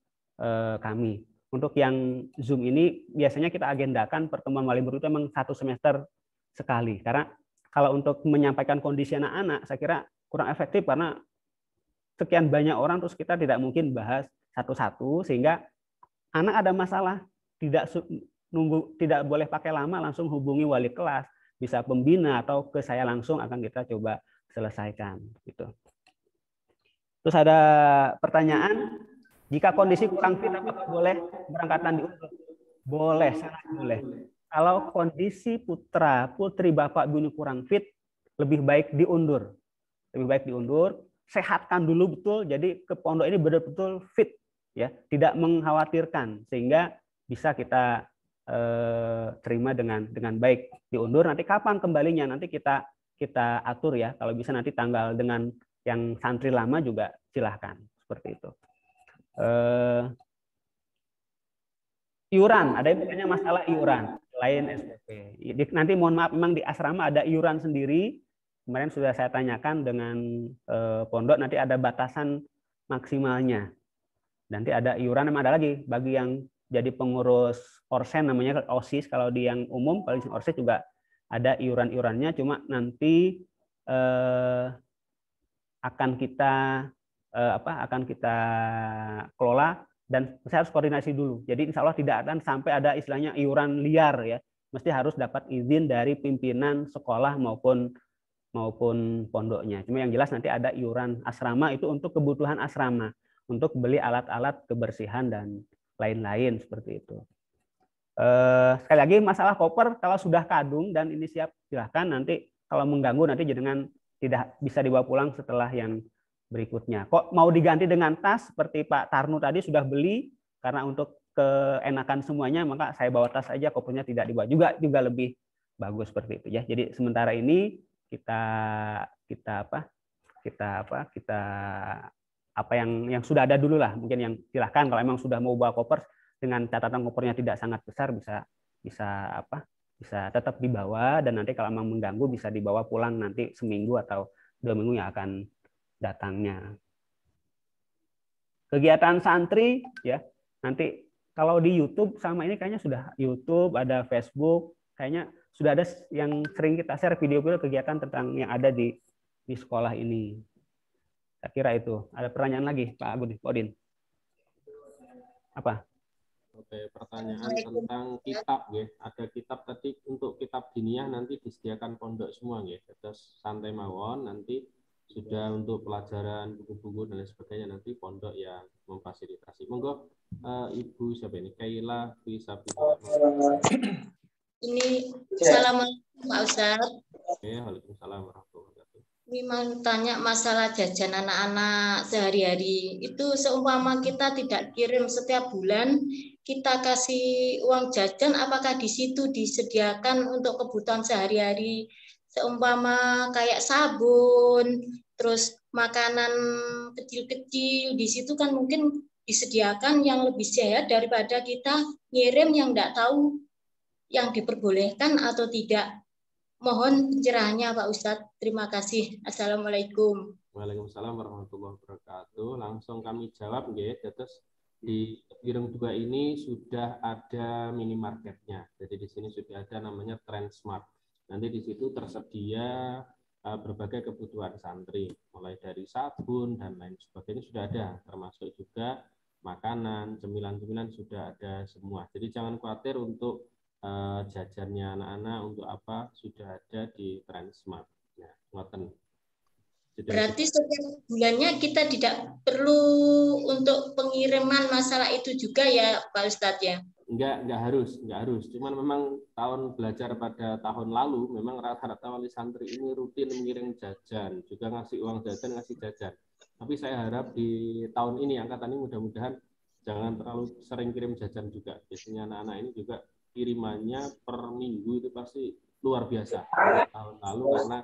kami. Untuk yang Zoom ini biasanya kita agendakan pertemuan wali murid itu memang 1 semester sekali. Karena kalau untuk menyampaikan kondisi anak-anak, saya kira kurang efektif karena sekian banyak orang terus kita tidak mungkin bahas satu-satu, sehingga anak ada masalah tidak boleh pakai lama, langsung hubungi wali kelas, bisa pembina atau ke saya langsung, akan kita coba selesaikan gitu. Terus ada pertanyaan, jika kondisi kurang fit apakah boleh berangkatan diundur? Boleh, sangat boleh. Kalau kondisi putra putri Bapak Ibu ini kurang fit, lebih baik diundur. Lebih baik diundur, sehatkan dulu betul, jadi ke pondok ini betul-betul fit, ya, tidak mengkhawatirkan, sehingga bisa kita terima dengan baik. Diundur, nanti kapan kembalinya nanti kita atur ya. Kalau bisa nanti tanggal dengan yang santri lama juga silahkan seperti itu. Iuran, ada yang bertanya masalah iuran selain SPP. Nanti mohon maaf, memang di asrama ada iuran sendiri. Kemarin sudah saya tanyakan dengan pondok, nanti ada batasan maksimalnya. Nanti ada iuran, memang ada lagi bagi yang jadi pengurus orsen, namanya OSIS. Kalau di yang umum, kalau di OSIS juga ada iuran-iurannya. Cuma nanti akan kita kelola, dan saya harus koordinasi dulu. Jadi insya Allah tidak akan sampai ada istilahnya iuran liar ya. Mesti harus dapat izin dari pimpinan sekolah maupun pondoknya. Cuma yang jelas nanti ada iuran asrama, itu untuk kebutuhan asrama, untuk beli alat-alat kebersihan dan lain-lain seperti itu. Sekali lagi masalah koper, kalau sudah kadung dan ini siap silahkan, nanti kalau mengganggu nanti jangan, tidak bisa dibawa pulang setelah yang berikutnya. Kok mau diganti dengan tas seperti Pak Tarnu tadi sudah beli, karena untuk keenakan semuanya maka saya bawa tas aja, kopernya tidak dibawa, juga lebih bagus seperti itu ya. Jadi sementara ini kita apa yang sudah ada dulu lah, mungkin yang silahkan kalau memang sudah mau bawa koper dengan catatan kopernya tidak sangat besar, bisa tetap dibawa, dan nanti kalau memang mengganggu bisa dibawa pulang nanti seminggu atau 2 minggu yang akan datangnya. Kegiatan santri ya, nanti kalau di YouTube sama ini kayaknya sudah YouTube, ada Facebook, kayaknya sudah ada yang sering kita share video-video kegiatan tentang yang ada di sekolah ini. Saya kira itu. Ada pertanyaan lagi Pak Udin? Apa? Oke, pertanyaan tentang kitab ya. Ada kitab tadi, untuk kitab diniyah nanti disediakan pondok semua ya. Terus santai mawon, nanti sudah untuk pelajaran buku-buku dan lain sebagainya nanti pondok yang memfasilitasi. Monggo Ibu siapa ini? Kaila bisa. Ini Assalamualaikum Pak Ustadz. Oke, waalaikumsalam warahmatullahi wabarakatuh. Ini mau tanya masalah jajan anak-anak sehari-hari. Itu seumpama kita tidak kirim setiap bulan, kita kasih uang jajan, apakah di situ disediakan untuk kebutuhan sehari-hari? Seumpama kayak sabun, terus makanan kecil-kecil, di situ kan mungkin disediakan yang lebih sehat daripada kita ngirim yang nggak tahu yang diperbolehkan atau tidak. Mohon pencerahannya Pak Ustadz. Terima kasih. Assalamualaikum. Waalaikumsalam warahmatullahi wabarakatuh. Langsung kami jawab nggih. Terus di Ireng 2 ini sudah ada minimarketnya. Jadi di sini sudah ada namanya Trendsmart. Nanti di situ tersedia berbagai kebutuhan santri, mulai dari sabun dan lain sebagainya sudah ada, termasuk juga makanan, cemilan-cemilan sudah ada semua. Jadi jangan khawatir untuk jajannya anak-anak untuk apa, sudah ada di Trendsmart. Ya, ngoten. Berarti setiap bulannya kita tidak perlu untuk pengiriman masalah itu juga ya Pak Ustadz ya? Enggak harus. Cuman memang tahun belajar pada tahun lalu memang rata-rata wali santri ini rutin mengirim jajan, juga ngasih uang jajan, ngasih jajan. Tapi saya harap di tahun ini, angkatan ini mudah-mudahan jangan terlalu sering kirim jajan juga. Biasanya anak-anak ini juga kirimannya per minggu itu pasti luar biasa. Tahun lalu karena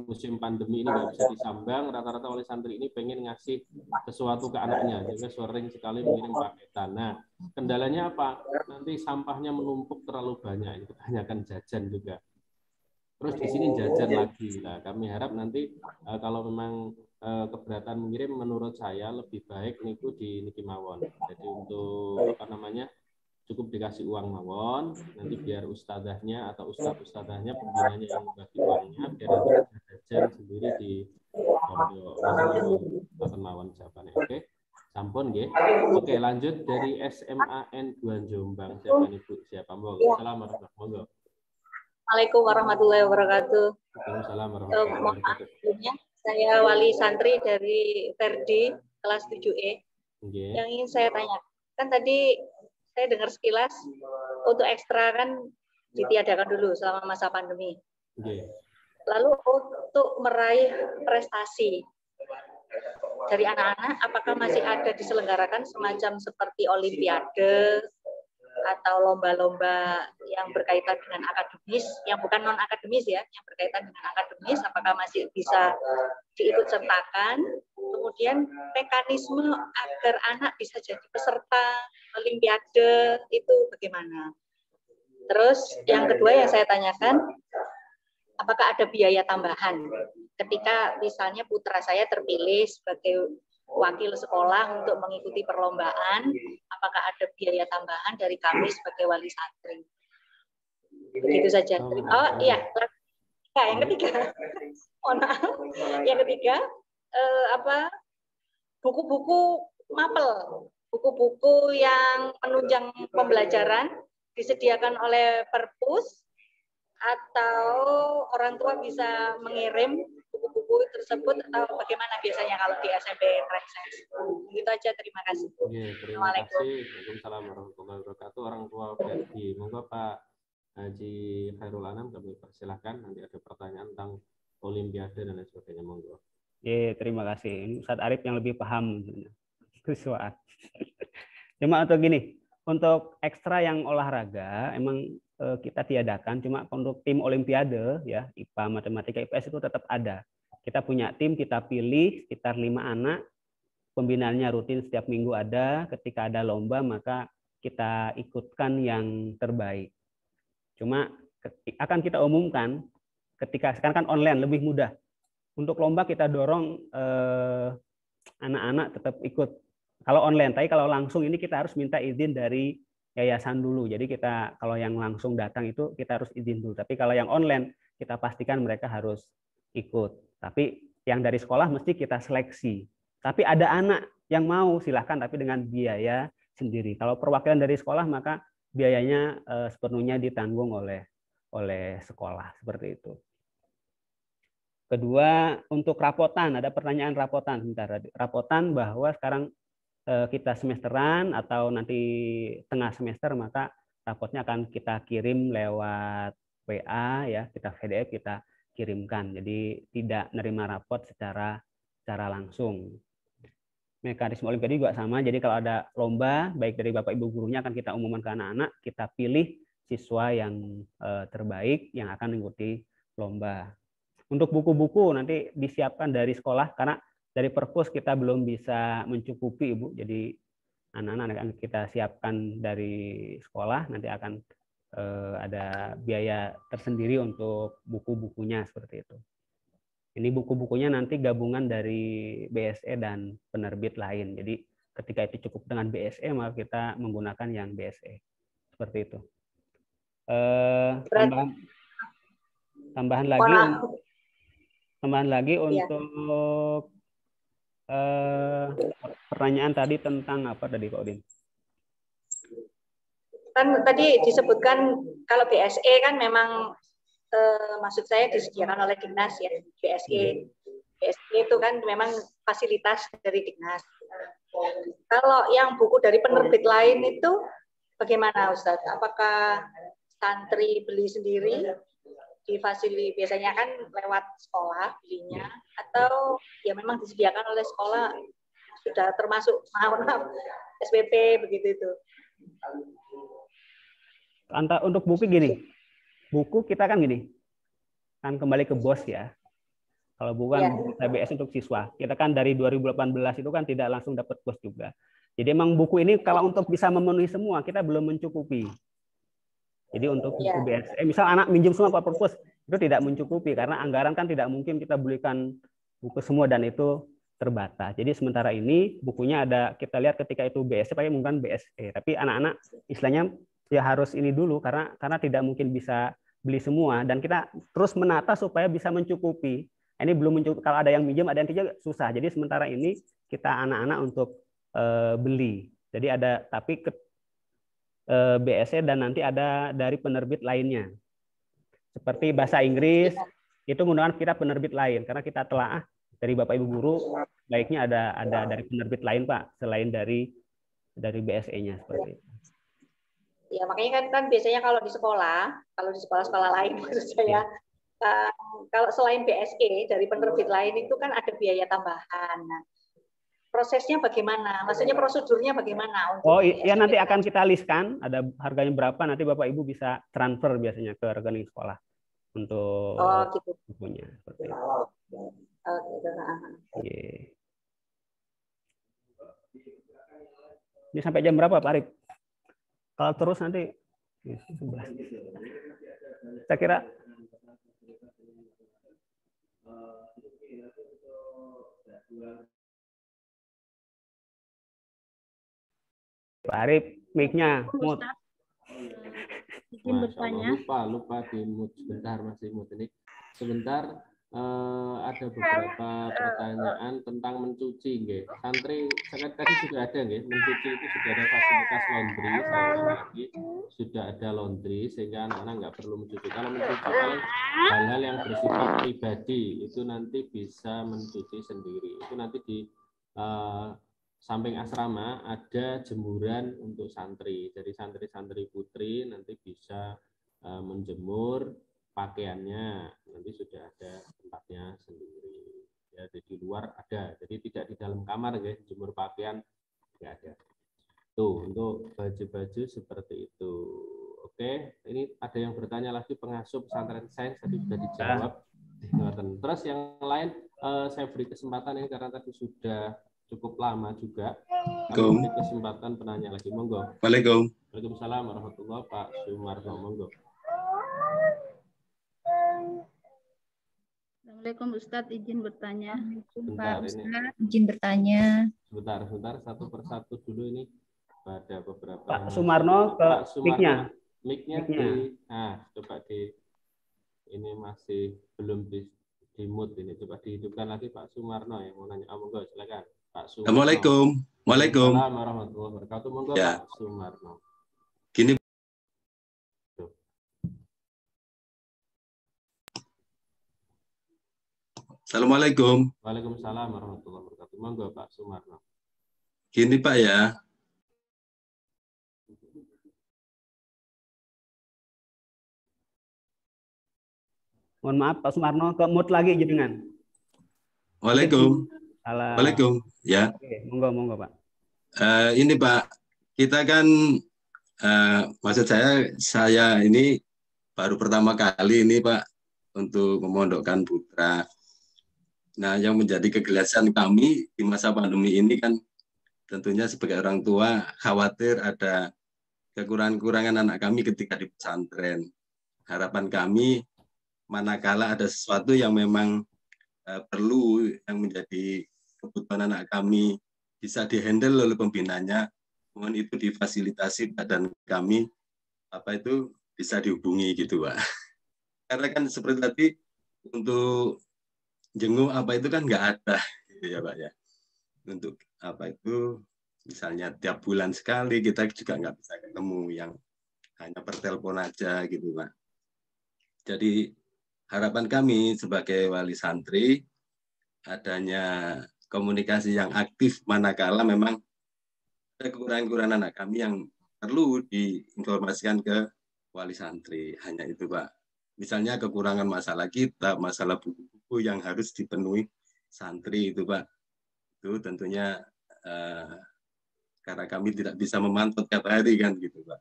musim pandemi ini nggak bisa disambang, rata-rata wali santri ini pengen ngasih sesuatu ke anaknya, sehingga sering sekali mengirim paketan. Nah, kendalanya apa? Nanti sampahnya menumpuk terlalu banyak, itu kebanyakan jajan juga. terus di sini jajan lagi. Nah, kami harap nanti kalau memang keberatan mengirim, menurut saya lebih baik niku di niki mawon. Jadi untuk apa namanya, cukup dikasih uang mawon, nanti biar ustadzahnya atau ustadzahnya pembinanya yang bagi uangnya, biar nanti jajan sendiri di pondok mawon jawabannya. Oke, sampun nggih. Oke, lanjut dari SMAN 2 Jombang. Siapa nih Bu? Siapa? Assalamualaikum warahmatullahi wabarakatuh. Assalamualaikum warahmatullahi wabarakatuh. Waalaikumsalam warahmatullahi wabarakatuh. Sebelumnya saya wali santri dari Verdi kelas 7E. Okay. Yang ingin saya tanya, kan tadi saya dengar sekilas untuk ekstra kan ditiadakan dulu selama masa pandemi. Okay. Lalu untuk meraih prestasi dari anak-anak, apakah masih ada diselenggarakan semacam seperti olimpiade atau lomba-lomba yang berkaitan dengan akademis, yang bukan non akademis ya, yang berkaitan dengan akademis, apakah masih bisa diikut sertakan? Kemudian mekanisme agar anak bisa jadi peserta olimpiade itu bagaimana? Terus yang kedua yang saya tanyakan, apakah ada biaya tambahan ketika misalnya putra saya terpilih sebagai wakil sekolah untuk mengikuti perlombaan, apakah ada biaya tambahan dari kami sebagai wali santri? Begitu saja. Oh iya, yang ketiga, mohon maaf, yang ketiga buku-buku mapel, buku-buku yang menunjang pembelajaran disediakan oleh perpus atau orang tua bisa mengirim buku-buku tersebut atau bagaimana biasanya kalau di SMP Transes? Begitu aja, terima kasih. Terima kasih. Waalaikumsalam warahmatullahi wabarakatuh. Orang tua Verdi, monggo Pak Haji Khairul Anam kami persilahkan, nanti ada pertanyaan tentang olimpiade dan lain sebagainya, monggo. Terima kasih. Ustadz Arif yang lebih paham soal. Cuma untuk gini, untuk ekstra yang olahraga emang kita tiadakan, cuma untuk tim olimpiade ya, IPA, matematika, IPS itu tetap ada. Kita punya tim, kita pilih sekitar 5 anak, pembinaannya rutin setiap minggu ada, ketika ada lomba maka kita ikutkan yang terbaik. Cuma akan kita umumkan ketika sekarang kan online lebih mudah. Untuk lomba kita dorong anak-anak tetap ikut. Kalau online, tapi kalau langsung ini kita harus minta izin dari yayasan dulu. Jadi kita kalau yang langsung datang itu kita harus izin dulu. Tapi kalau yang online kita pastikan mereka harus ikut. Tapi yang dari sekolah mesti kita seleksi. Tapi ada anak yang mau silahkan tapi dengan biaya sendiri. Kalau perwakilan dari sekolah maka biayanya sepenuhnya ditanggung oleh sekolah seperti itu. Kedua, untuk rapotan, ada pertanyaan rapotan. Sebentar, rapotan bahwa sekarang kita semesteran atau nanti tengah semester maka rapotnya akan kita kirim lewat WA ya, kita PDF kita kirimkan. Jadi tidak nerima rapot secara langsung. Mekanisme olimpiade juga sama. Jadi kalau ada lomba baik dari Bapak Ibu gurunya akan kita umumkan ke anak-anak, kita pilih siswa yang terbaik yang akan mengikuti lomba. Untuk buku-buku nanti disiapkan dari sekolah karena dari perpus kita belum bisa mencukupi, Ibu. Jadi anak-anak akan kita siapkan dari sekolah, nanti akan ada biaya tersendiri untuk buku-bukunya seperti itu. Ini buku-bukunya nanti gabungan dari BSE dan penerbit lain. Jadi ketika itu cukup dengan BSE, maka kita menggunakan yang BSE. Seperti itu. Tambahan lagi untuk pertanyaan tadi tentang apa tadi Pak Udin? Kan tadi disebutkan kalau BSE kan memang maksud saya disediakan oleh Dignas ya, BSE. BSE itu kan memang fasilitas dari Dignas. Kalau yang buku dari penerbit lain itu bagaimana Ustadz? Apakah santri beli sendiri? Biasanya kan lewat sekolah belinya atau ya memang disediakan oleh sekolah sudah termasuk SPP begitu itu. Untuk buku gini, buku kita kan gini, kan kembali ke BOS ya. Kalau bukan TBS untuk siswa, kita kan dari 2018 itu kan tidak langsung dapat BOS juga. Jadi emang buku ini kalau untuk bisa memenuhi semua kita belum mencukupi. Jadi untuk buku BSE, misal anak minjem semua Pak Purpus, itu tidak mencukupi karena anggaran kan tidak mungkin kita belikan buku semua dan itu terbatas. Jadi sementara ini bukunya ada, kita lihat ketika itu BSE pakai menggunakan BSE, tapi anak-anak istilahnya ya harus ini dulu karena tidak mungkin bisa beli semua dan kita terus menata supaya bisa mencukupi. Ini belum mencukupi, kalau ada yang minjem, ada yang tidak, susah. Jadi sementara ini kita anak-anak untuk beli. Jadi ada tapi BSE dan nanti ada dari penerbit lainnya. Seperti bahasa Inggris itu menggunakan kita penerbit lain karena kita telah dari Bapak Ibu guru baiknya ada dari penerbit lain Pak selain dari BSE-nya seperti itu. Ya makanya kan biasanya kalau di sekolah lain maksud saya kalau selain BSE dari penerbit lain itu kan ada biaya tambahan. Nah, prosesnya bagaimana? Maksudnya prosedurnya bagaimana? Oh iya nanti akan kita listkan ada harganya berapa nanti Bapak Ibu bisa transfer biasanya ke rekening sekolah untuk gitu. bukunya seperti itu. Yeah. Ini sampai jam berapa Pak Arif? Kalau terus nanti 11. Saya kira Pak Arif, mic-nya mute. Izin bertanya. Lupa di mute sebentar masih mute ini. Sebentar ada beberapa pertanyaan tentang mencuci nggih. Santri tadi sudah ada nggih, mencuci itu sudah ada fasilitas laundry, saya ulangi lagi, sudah ada laundry sehingga anak-anak nggak perlu mencuci. Kalau mencuci hal-hal yang bersifat pribadi itu nanti bisa mencuci sendiri. Itu nanti di samping asrama ada jemuran untuk santri. Jadi santri-santri putri nanti bisa menjemur pakaiannya, nanti sudah ada tempatnya sendiri. Ya, di luar ada, jadi tidak di dalam kamar guys, jemur pakaian tidak ada. Tuh, untuk baju-baju seperti itu. Oke, ini ada yang bertanya lagi pengasuh pesantren sains tadi sudah dijawab. Terus yang lain saya beri kesempatan ini karena tadi sudah cukup lama juga. Kalau beri kesempatan penanya lagi, monggo. Waalaikumsalam warahmatullahi wabarakatuh. Pak Sumarno, monggo. Assalamualaikum Ustadz, izin bertanya. Sebentar, izin bertanya. Sebentar, satu persatu dulu ini. Ada beberapa. Pak Sumarno ke mic-nya. Mic-nya coba ini masih belum di mute ini. Coba dihidupkan lagi Pak Sumarno yang mau nanya. Monggo silakan. Pak Sumarno. Assalamualaikum. Waalaikumsalam warahmatullahi wabarakatuh. Monggo ya. Pak Sumarno. Gini. Assalamualaikum. Waalaikumsalam warahmatullahi wabarakatuh. Monggo Pak Sumarno. Gini Pak ya. Mohon maaf Pak Sumarno ke mute lagi jenengan. Waalaikum. Ya. Oke, monggo Pak. Ini Pak, kita kan maksud saya ini baru pertama kali ini Pak untuk memondokkan putra. Nah, yang menjadi kegelisahan kami di masa pandemi ini kan tentunya sebagai orang tua khawatir ada kekurangan-kekurangan anak kami ketika di pesantren. Harapan kami manakala ada sesuatu yang memang perlu yang menjadi kebutuhan anak kami bisa dihandle oleh pembinanya, mohon itu difasilitasi dan kami bisa dihubungi gitu Pak. Karena kan seperti tadi untuk jenguk itu kan nggak ada gitu ya Pak ya. Untuk misalnya tiap bulan sekali kita juga nggak bisa ketemu, yang hanya per telepon aja gitu Pak. Jadi harapan kami sebagai wali santri adanya komunikasi yang aktif manakala memang ada kekurangan-kekurangan anak kami yang perlu diinformasikan ke wali santri. Hanya itu Pak. Misalnya kekurangan masalah kitab, masalah buku-buku yang harus dipenuhi santri itu Pak. Itu tentunya karena kami tidak bisa memantau tiap hari kan gitu Pak.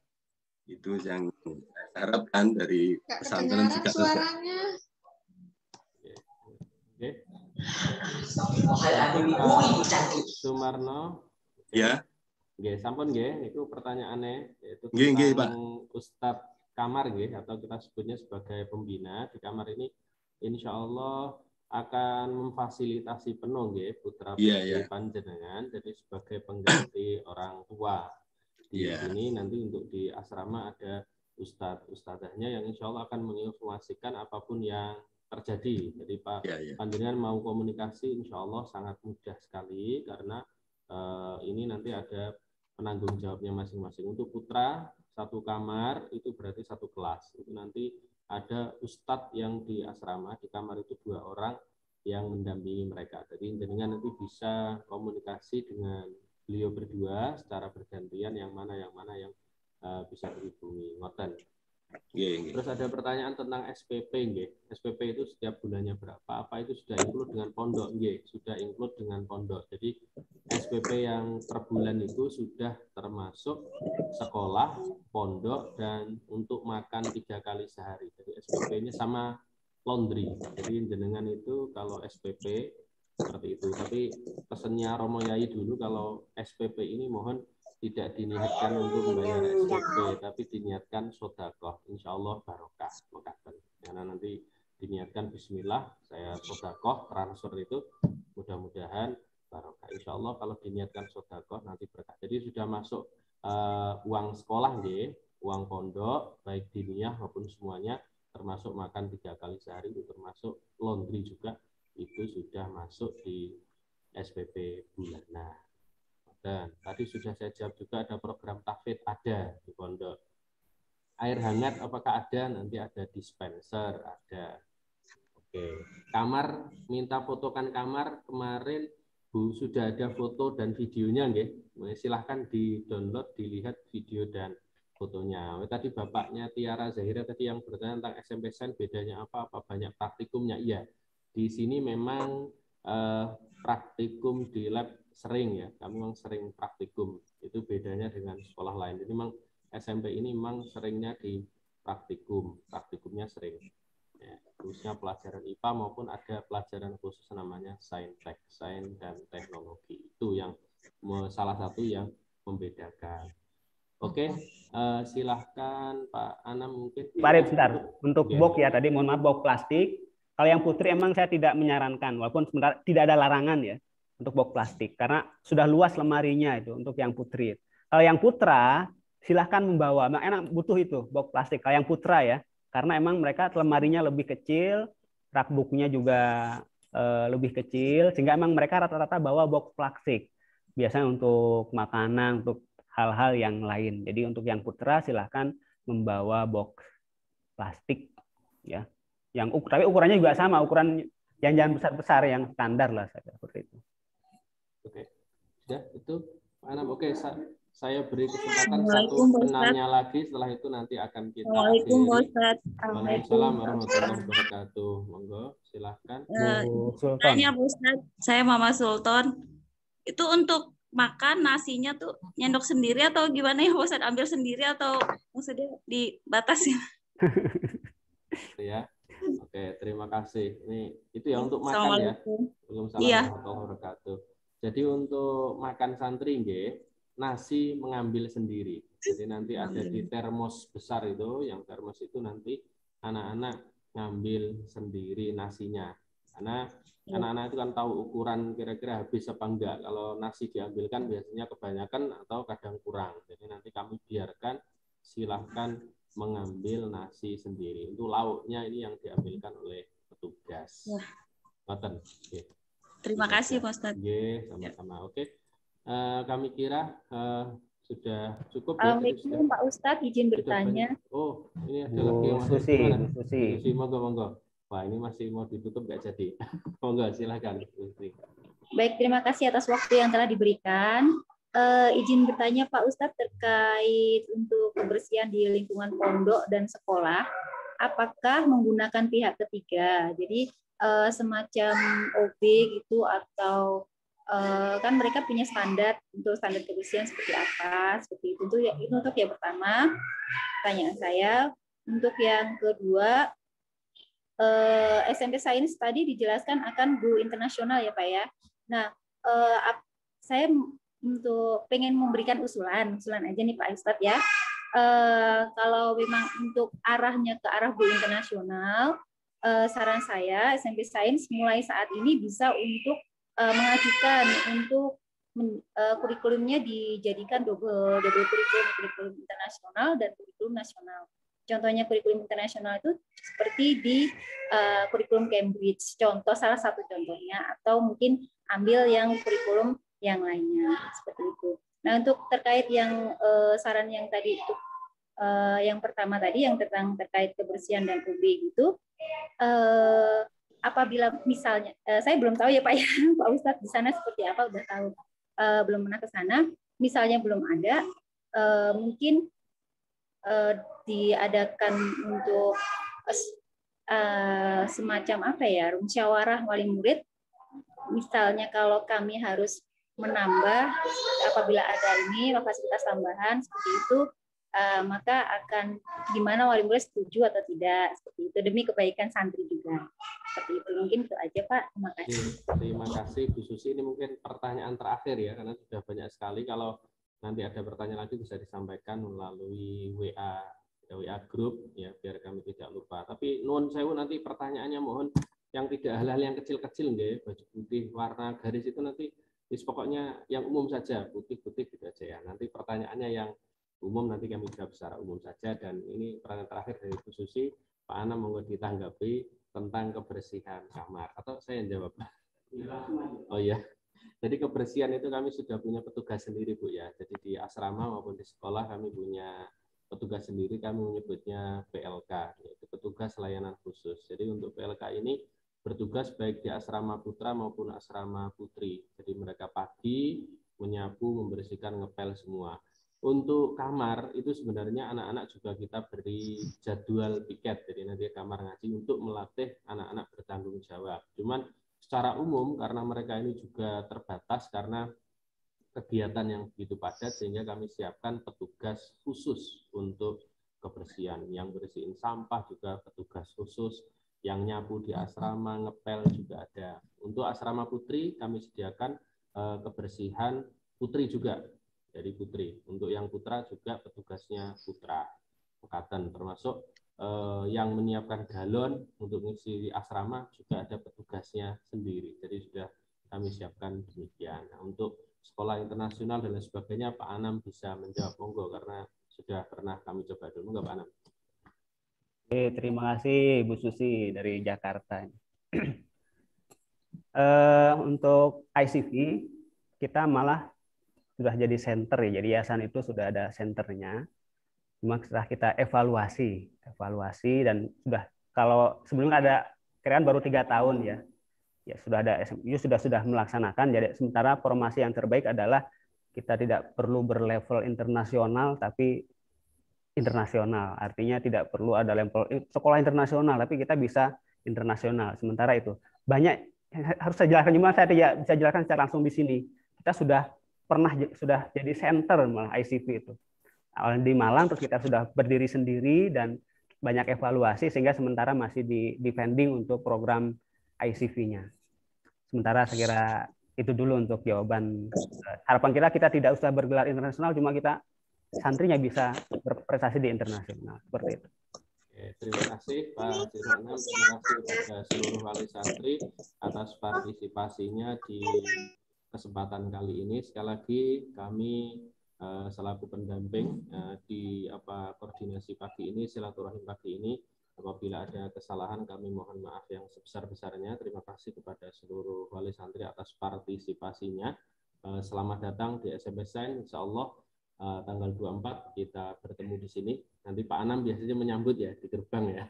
Itu yang saya harapkan dari pesantren juga. Sumarno. Ya. Nggih, sampun nggih, niku pertanyaane yaitu tentang Ustadz kamar nggih, atau kita sebutnya sebagai pembina di kamar ini insya Allah akan memfasilitasi penuh nggih putra putri panjenengan, jadi sebagai pengganti orang tua. Di sini nanti untuk di asrama ada ustadz-ustadzahnya yang insya Allah akan menginformasikan apapun yang terjadi. Jadi Pak panjenengan mau komunikasi insya Allah sangat mudah sekali, karena ini nanti ada penanggung jawabnya masing-masing. Untuk putra satu kamar itu berarti satu kelas. Itu nanti ada ustadz yang di asrama, di kamar itu 2 orang yang mendampingi mereka. Jadi jenengan nanti bisa komunikasi dengan beliau berdua secara bergantian yang mana yang bisa dihubungi. Ngoten. Terus ada pertanyaan tentang SPP nggih. SPP itu setiap bulannya berapa? Apa itu sudah include dengan pondok nggih? Sudah include dengan pondok. Jadi SPP yang per bulan itu sudah termasuk sekolah, pondok, dan untuk makan 3 kali sehari. Jadi SPP-nya sama laundry. Jadi jenengan itu kalau SPP seperti itu. Tapi pesannya Romo Yai dulu, kalau SPP ini mohon tidak diniatkan untuk membayar SPP, tapi diniatkan sedekah. Insya Allah barokah. Karena nanti diniatkan Bismillah, saya sedekah transfer itu, mudah-mudahan barokah. Insya Allah kalau diniatkan sedekah nanti berkah. Jadi sudah masuk uang sekolah, uang pondok, baik diniyah maupun semuanya, termasuk makan 3 kali sehari, itu termasuk laundry juga, itu sudah masuk di SPP bulanan. Dan tadi sudah saya jawab juga, ada program tahfidz ada di pondok. Air hangat apakah ada? Nanti ada dispenser, ada. Oke. Kamar, minta fotokan kamar, kemarin Bu sudah ada foto dan videonya nggih. Silahkan di-download, dilihat video dan fotonya. Tadi bapaknya Tiara Zahira tadi yang bertanya tentang SMP Sen, bedanya apa banyak praktikumnya? Iya. Di sini memang praktikum di lab sering ya, kami memang sering praktikum. Itu bedanya dengan sekolah lain. Jadi memang SMP ini memang seringnya di praktikumnya sering. Ya, khususnya pelajaran IPA maupun ada pelajaran khusus namanya sains dan teknologi. Itu yang salah satu yang membedakan. Oke, silahkan Pak Anam mungkin. Pak Arif, bentar. Untuk box ya tadi, mohon maaf, box plastik. Kalau yang putri emang saya tidak menyarankan, walaupun sebentar tidak ada larangan ya untuk box plastik, karena sudah luas lemarinya itu untuk yang putri. Kalau yang putra, silahkan membawa. Nah, enak butuh itu box plastik. Kalau yang putra ya, karena emang mereka lemarinya lebih kecil, rak booknya juga lebih kecil, sehingga emang mereka rata-rata bawa box plastik. Biasanya untuk makanan, untuk hal-hal yang lain. Jadi untuk yang putra silahkan membawa box plastik ya. Tapi ukurannya juga sama, ukuran yang jangan besar-besar, yang standar lah seperti itu. Oke, sudah itu Pak Anam. Oke, saya beri kesempatan satu penanya lagi, setelah itu nanti akan kita Assalamualaikum Ustaz. Waalaikumsalam warahmatullahi wabarakatuh. Monggo, silahkan. Tanya Ustaz, saya Mama Sultan. Itu untuk makan nasinya tuh nyendok sendiri atau gimana ya Ustaz? Ambil sendiri atau maksudnya dibatasi? Ya. Oke, terima kasih. Ini itu ya untuk makan ya. Waalaikumsalam warahmatullahi wabarakatuh. Jadi untuk makan santri nggih, nasi mengambil sendiri. Jadi nanti ada di termos besar itu, yang termos itu nanti anak-anak ngambil sendiri nasinya. Karena anak-anak itu kan tahu ukuran kira-kira habis apa enggak. Kalau nasi diambilkan biasanya kebanyakan atau kadang kurang. Jadi nanti kami biarkan, silahkan mengambil nasi sendiri. Itu lauknya ini yang diambilkan oleh petugas. Oke. Terima kasih Pak Ustadz. Sama-sama. Oke. Kami kira sudah cukup. Assalamualaikum Pak Ustadz, izin bertanya. Oh, ini ada lagi yang masih Susi. Monggo. Wah, ini masih mau ditutup nggak jadi. Monggo, silakan. Baik, terima kasih atas waktu yang telah diberikan. Izin bertanya Pak Ustadz terkait untuk kebersihan di lingkungan pondok dan sekolah, apakah menggunakan pihak ketiga? Jadi semacam OB gitu, atau kan mereka punya standar untuk standar kebersihan seperti apa? Seperti itu. Itu untuk yang pertama, pertanyaan saya. Untuk yang kedua, SMP Sains tadi dijelaskan akan go internasional ya Pak ya. Nah, saya untuk pengen memberikan usulan aja nih Pak Ustadz ya. kalau memang untuk arahnya ke arah go internasional, saran saya SMP Sains mulai saat ini bisa untuk mengajukan untuk kurikulumnya dijadikan double kurikulum internasional dan kurikulum nasional. Contohnya kurikulum internasional itu seperti di kurikulum Cambridge, salah satu contohnya, atau mungkin ambil yang kurikulum yang lainnya seperti itu. Nah, untuk terkait yang saran yang tadi itu, yang pertama tadi yang terkait kebersihan dan UB gitu, apabila misalnya saya belum tahu ya Pak ya, Pak Ustadz di sana seperti apa, udah tahu, belum pernah ke sana, misalnya belum ada, mungkin diadakan untuk semacam apa ya, musyawarah wali murid. Misalnya kalau kami harus menambah, apabila ada ini fasilitas tambahan seperti itu, maka akan gimana wali murid setuju atau tidak, seperti itu, demi kebaikan santri juga. Seperti itu, mungkin itu aja Pak. Terima kasih. Terima kasih Bu Susi. Ini mungkin pertanyaan terakhir ya, karena sudah banyak sekali. Kalau nanti ada pertanyaan lagi bisa disampaikan melalui WA grup ya, biar kami tidak lupa. Tapi nuwun sewu, nanti pertanyaannya mohon yang tidak hal-hal yang kecil-kecil nggih, baju putih warna garis itu nanti pokoknya yang umum saja, putih-putih gitu aja ya. Nanti pertanyaannya yang umum nanti kami jawab secara umum saja. Dan ini pertanyaan terakhir dari Bu Susi, Pak Anam mau ditanggapi tentang kebersihan kamar, atau saya yang jawab? Oh iya. Jadi kebersihan itu kami sudah punya petugas sendiri Bu ya. Jadi di asrama maupun di sekolah kami punya petugas sendiri, kami menyebutnya PLK, yaitu petugas layanan khusus. Jadi untuk PLK ini bertugas baik di asrama putra maupun asrama putri. Jadi mereka pagi menyapu, membersihkan, ngepel semua. Untuk kamar itu sebenarnya anak-anak juga kita beri jadwal piket. Jadi nanti kamar ngaji untuk melatih anak-anak bertanggung jawab. Cuman secara umum karena mereka ini juga terbatas karena kegiatan yang begitu padat, sehingga kami siapkan petugas khusus untuk kebersihan. Yang bersihin sampah juga petugas khusus, yang nyapu di asrama, ngepel juga ada. Untuk asrama putri kami sediakan kebersihan putri juga, dari putri. Untuk yang putra juga petugasnya putra angkatan, termasuk yang menyiapkan galon untuk mengisi asrama juga ada petugasnya sendiri. Jadi sudah kami siapkan demikian. Nah, untuk sekolah internasional dan lain sebagainya Pak Anam bisa menjawab, monggo, karena sudah pernah kami coba dulu. Enggak Pak Anam? Oke, terima kasih Bu Susi dari Jakarta. Untuk ICV kita malah sudah jadi center ya, jadi yayasan itu sudah ada senternya. Cuma setelah kita evaluasi dan sudah, kalau sebelumnya ada kira-kira baru 3 tahun ya. Ya sudah ada SMU sudah melaksanakan. Jadi sementara formasi yang terbaik adalah kita tidak perlu berlevel internasional tapi internasional. Artinya tidak perlu ada level sekolah internasional tapi kita bisa internasional. Sementara itu banyak harus saya jelaskan, cuma saya tidak bisa jelaskan secara langsung di sini. Kita sudah jadi center malah ICV itu. Awalnya di Malang, terus kita sudah berdiri sendiri dan banyak evaluasi sehingga sementara masih di pending untuk program ICV-nya. Sementara saya kira itu dulu untuk jawaban. Harapan kita tidak usah bergelar internasional, cuma kita santrinya bisa berprestasi di internasional. Seperti itu. Oke, terima kasih Pak Sirana, terima kasih kepada seluruh wali santri atas partisipasinya di kesempatan kali ini. Sekali lagi kami selaku pendamping di koordinasi pagi ini, silaturahim pagi ini, apabila ada kesalahan kami mohon maaf yang sebesar-besarnya. Terima kasih kepada seluruh wali santri atas partisipasinya. Selamat datang di SMP Sains. Insya Allah tanggal 24 kita bertemu di sini. Nanti Pak Anam biasanya menyambut ya di gerbang ya.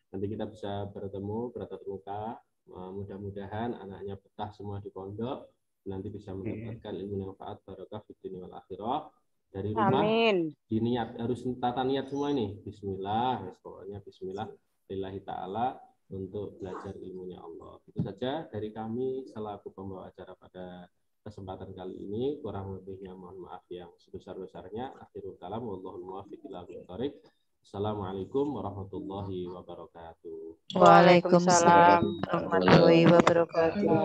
Nanti kita bisa bertemu bertatap muka. Mudah-mudahan anaknya betah semua di pondok. Nanti bisa mendapatkan ilmu manfaat barokah fid dunya wal akhirah. Dari rumah. Amin. Diniat, harus tata niat semua ini. Bismillah, pokoknya bismillah lillahi ta'ala untuk belajar ilmunya Allah. Itu saja dari kami selaku pembawa acara pada kesempatan kali ini. Kurang lebihnya mohon maaf yang sebesar-besarnya. Akhirul kalam, wallahul muwaffiq ila aqwamit thoriq. Assalamualaikum warahmatullahi wabarakatuh. Waalaikumsalam warahmatullahi wabarakatuh.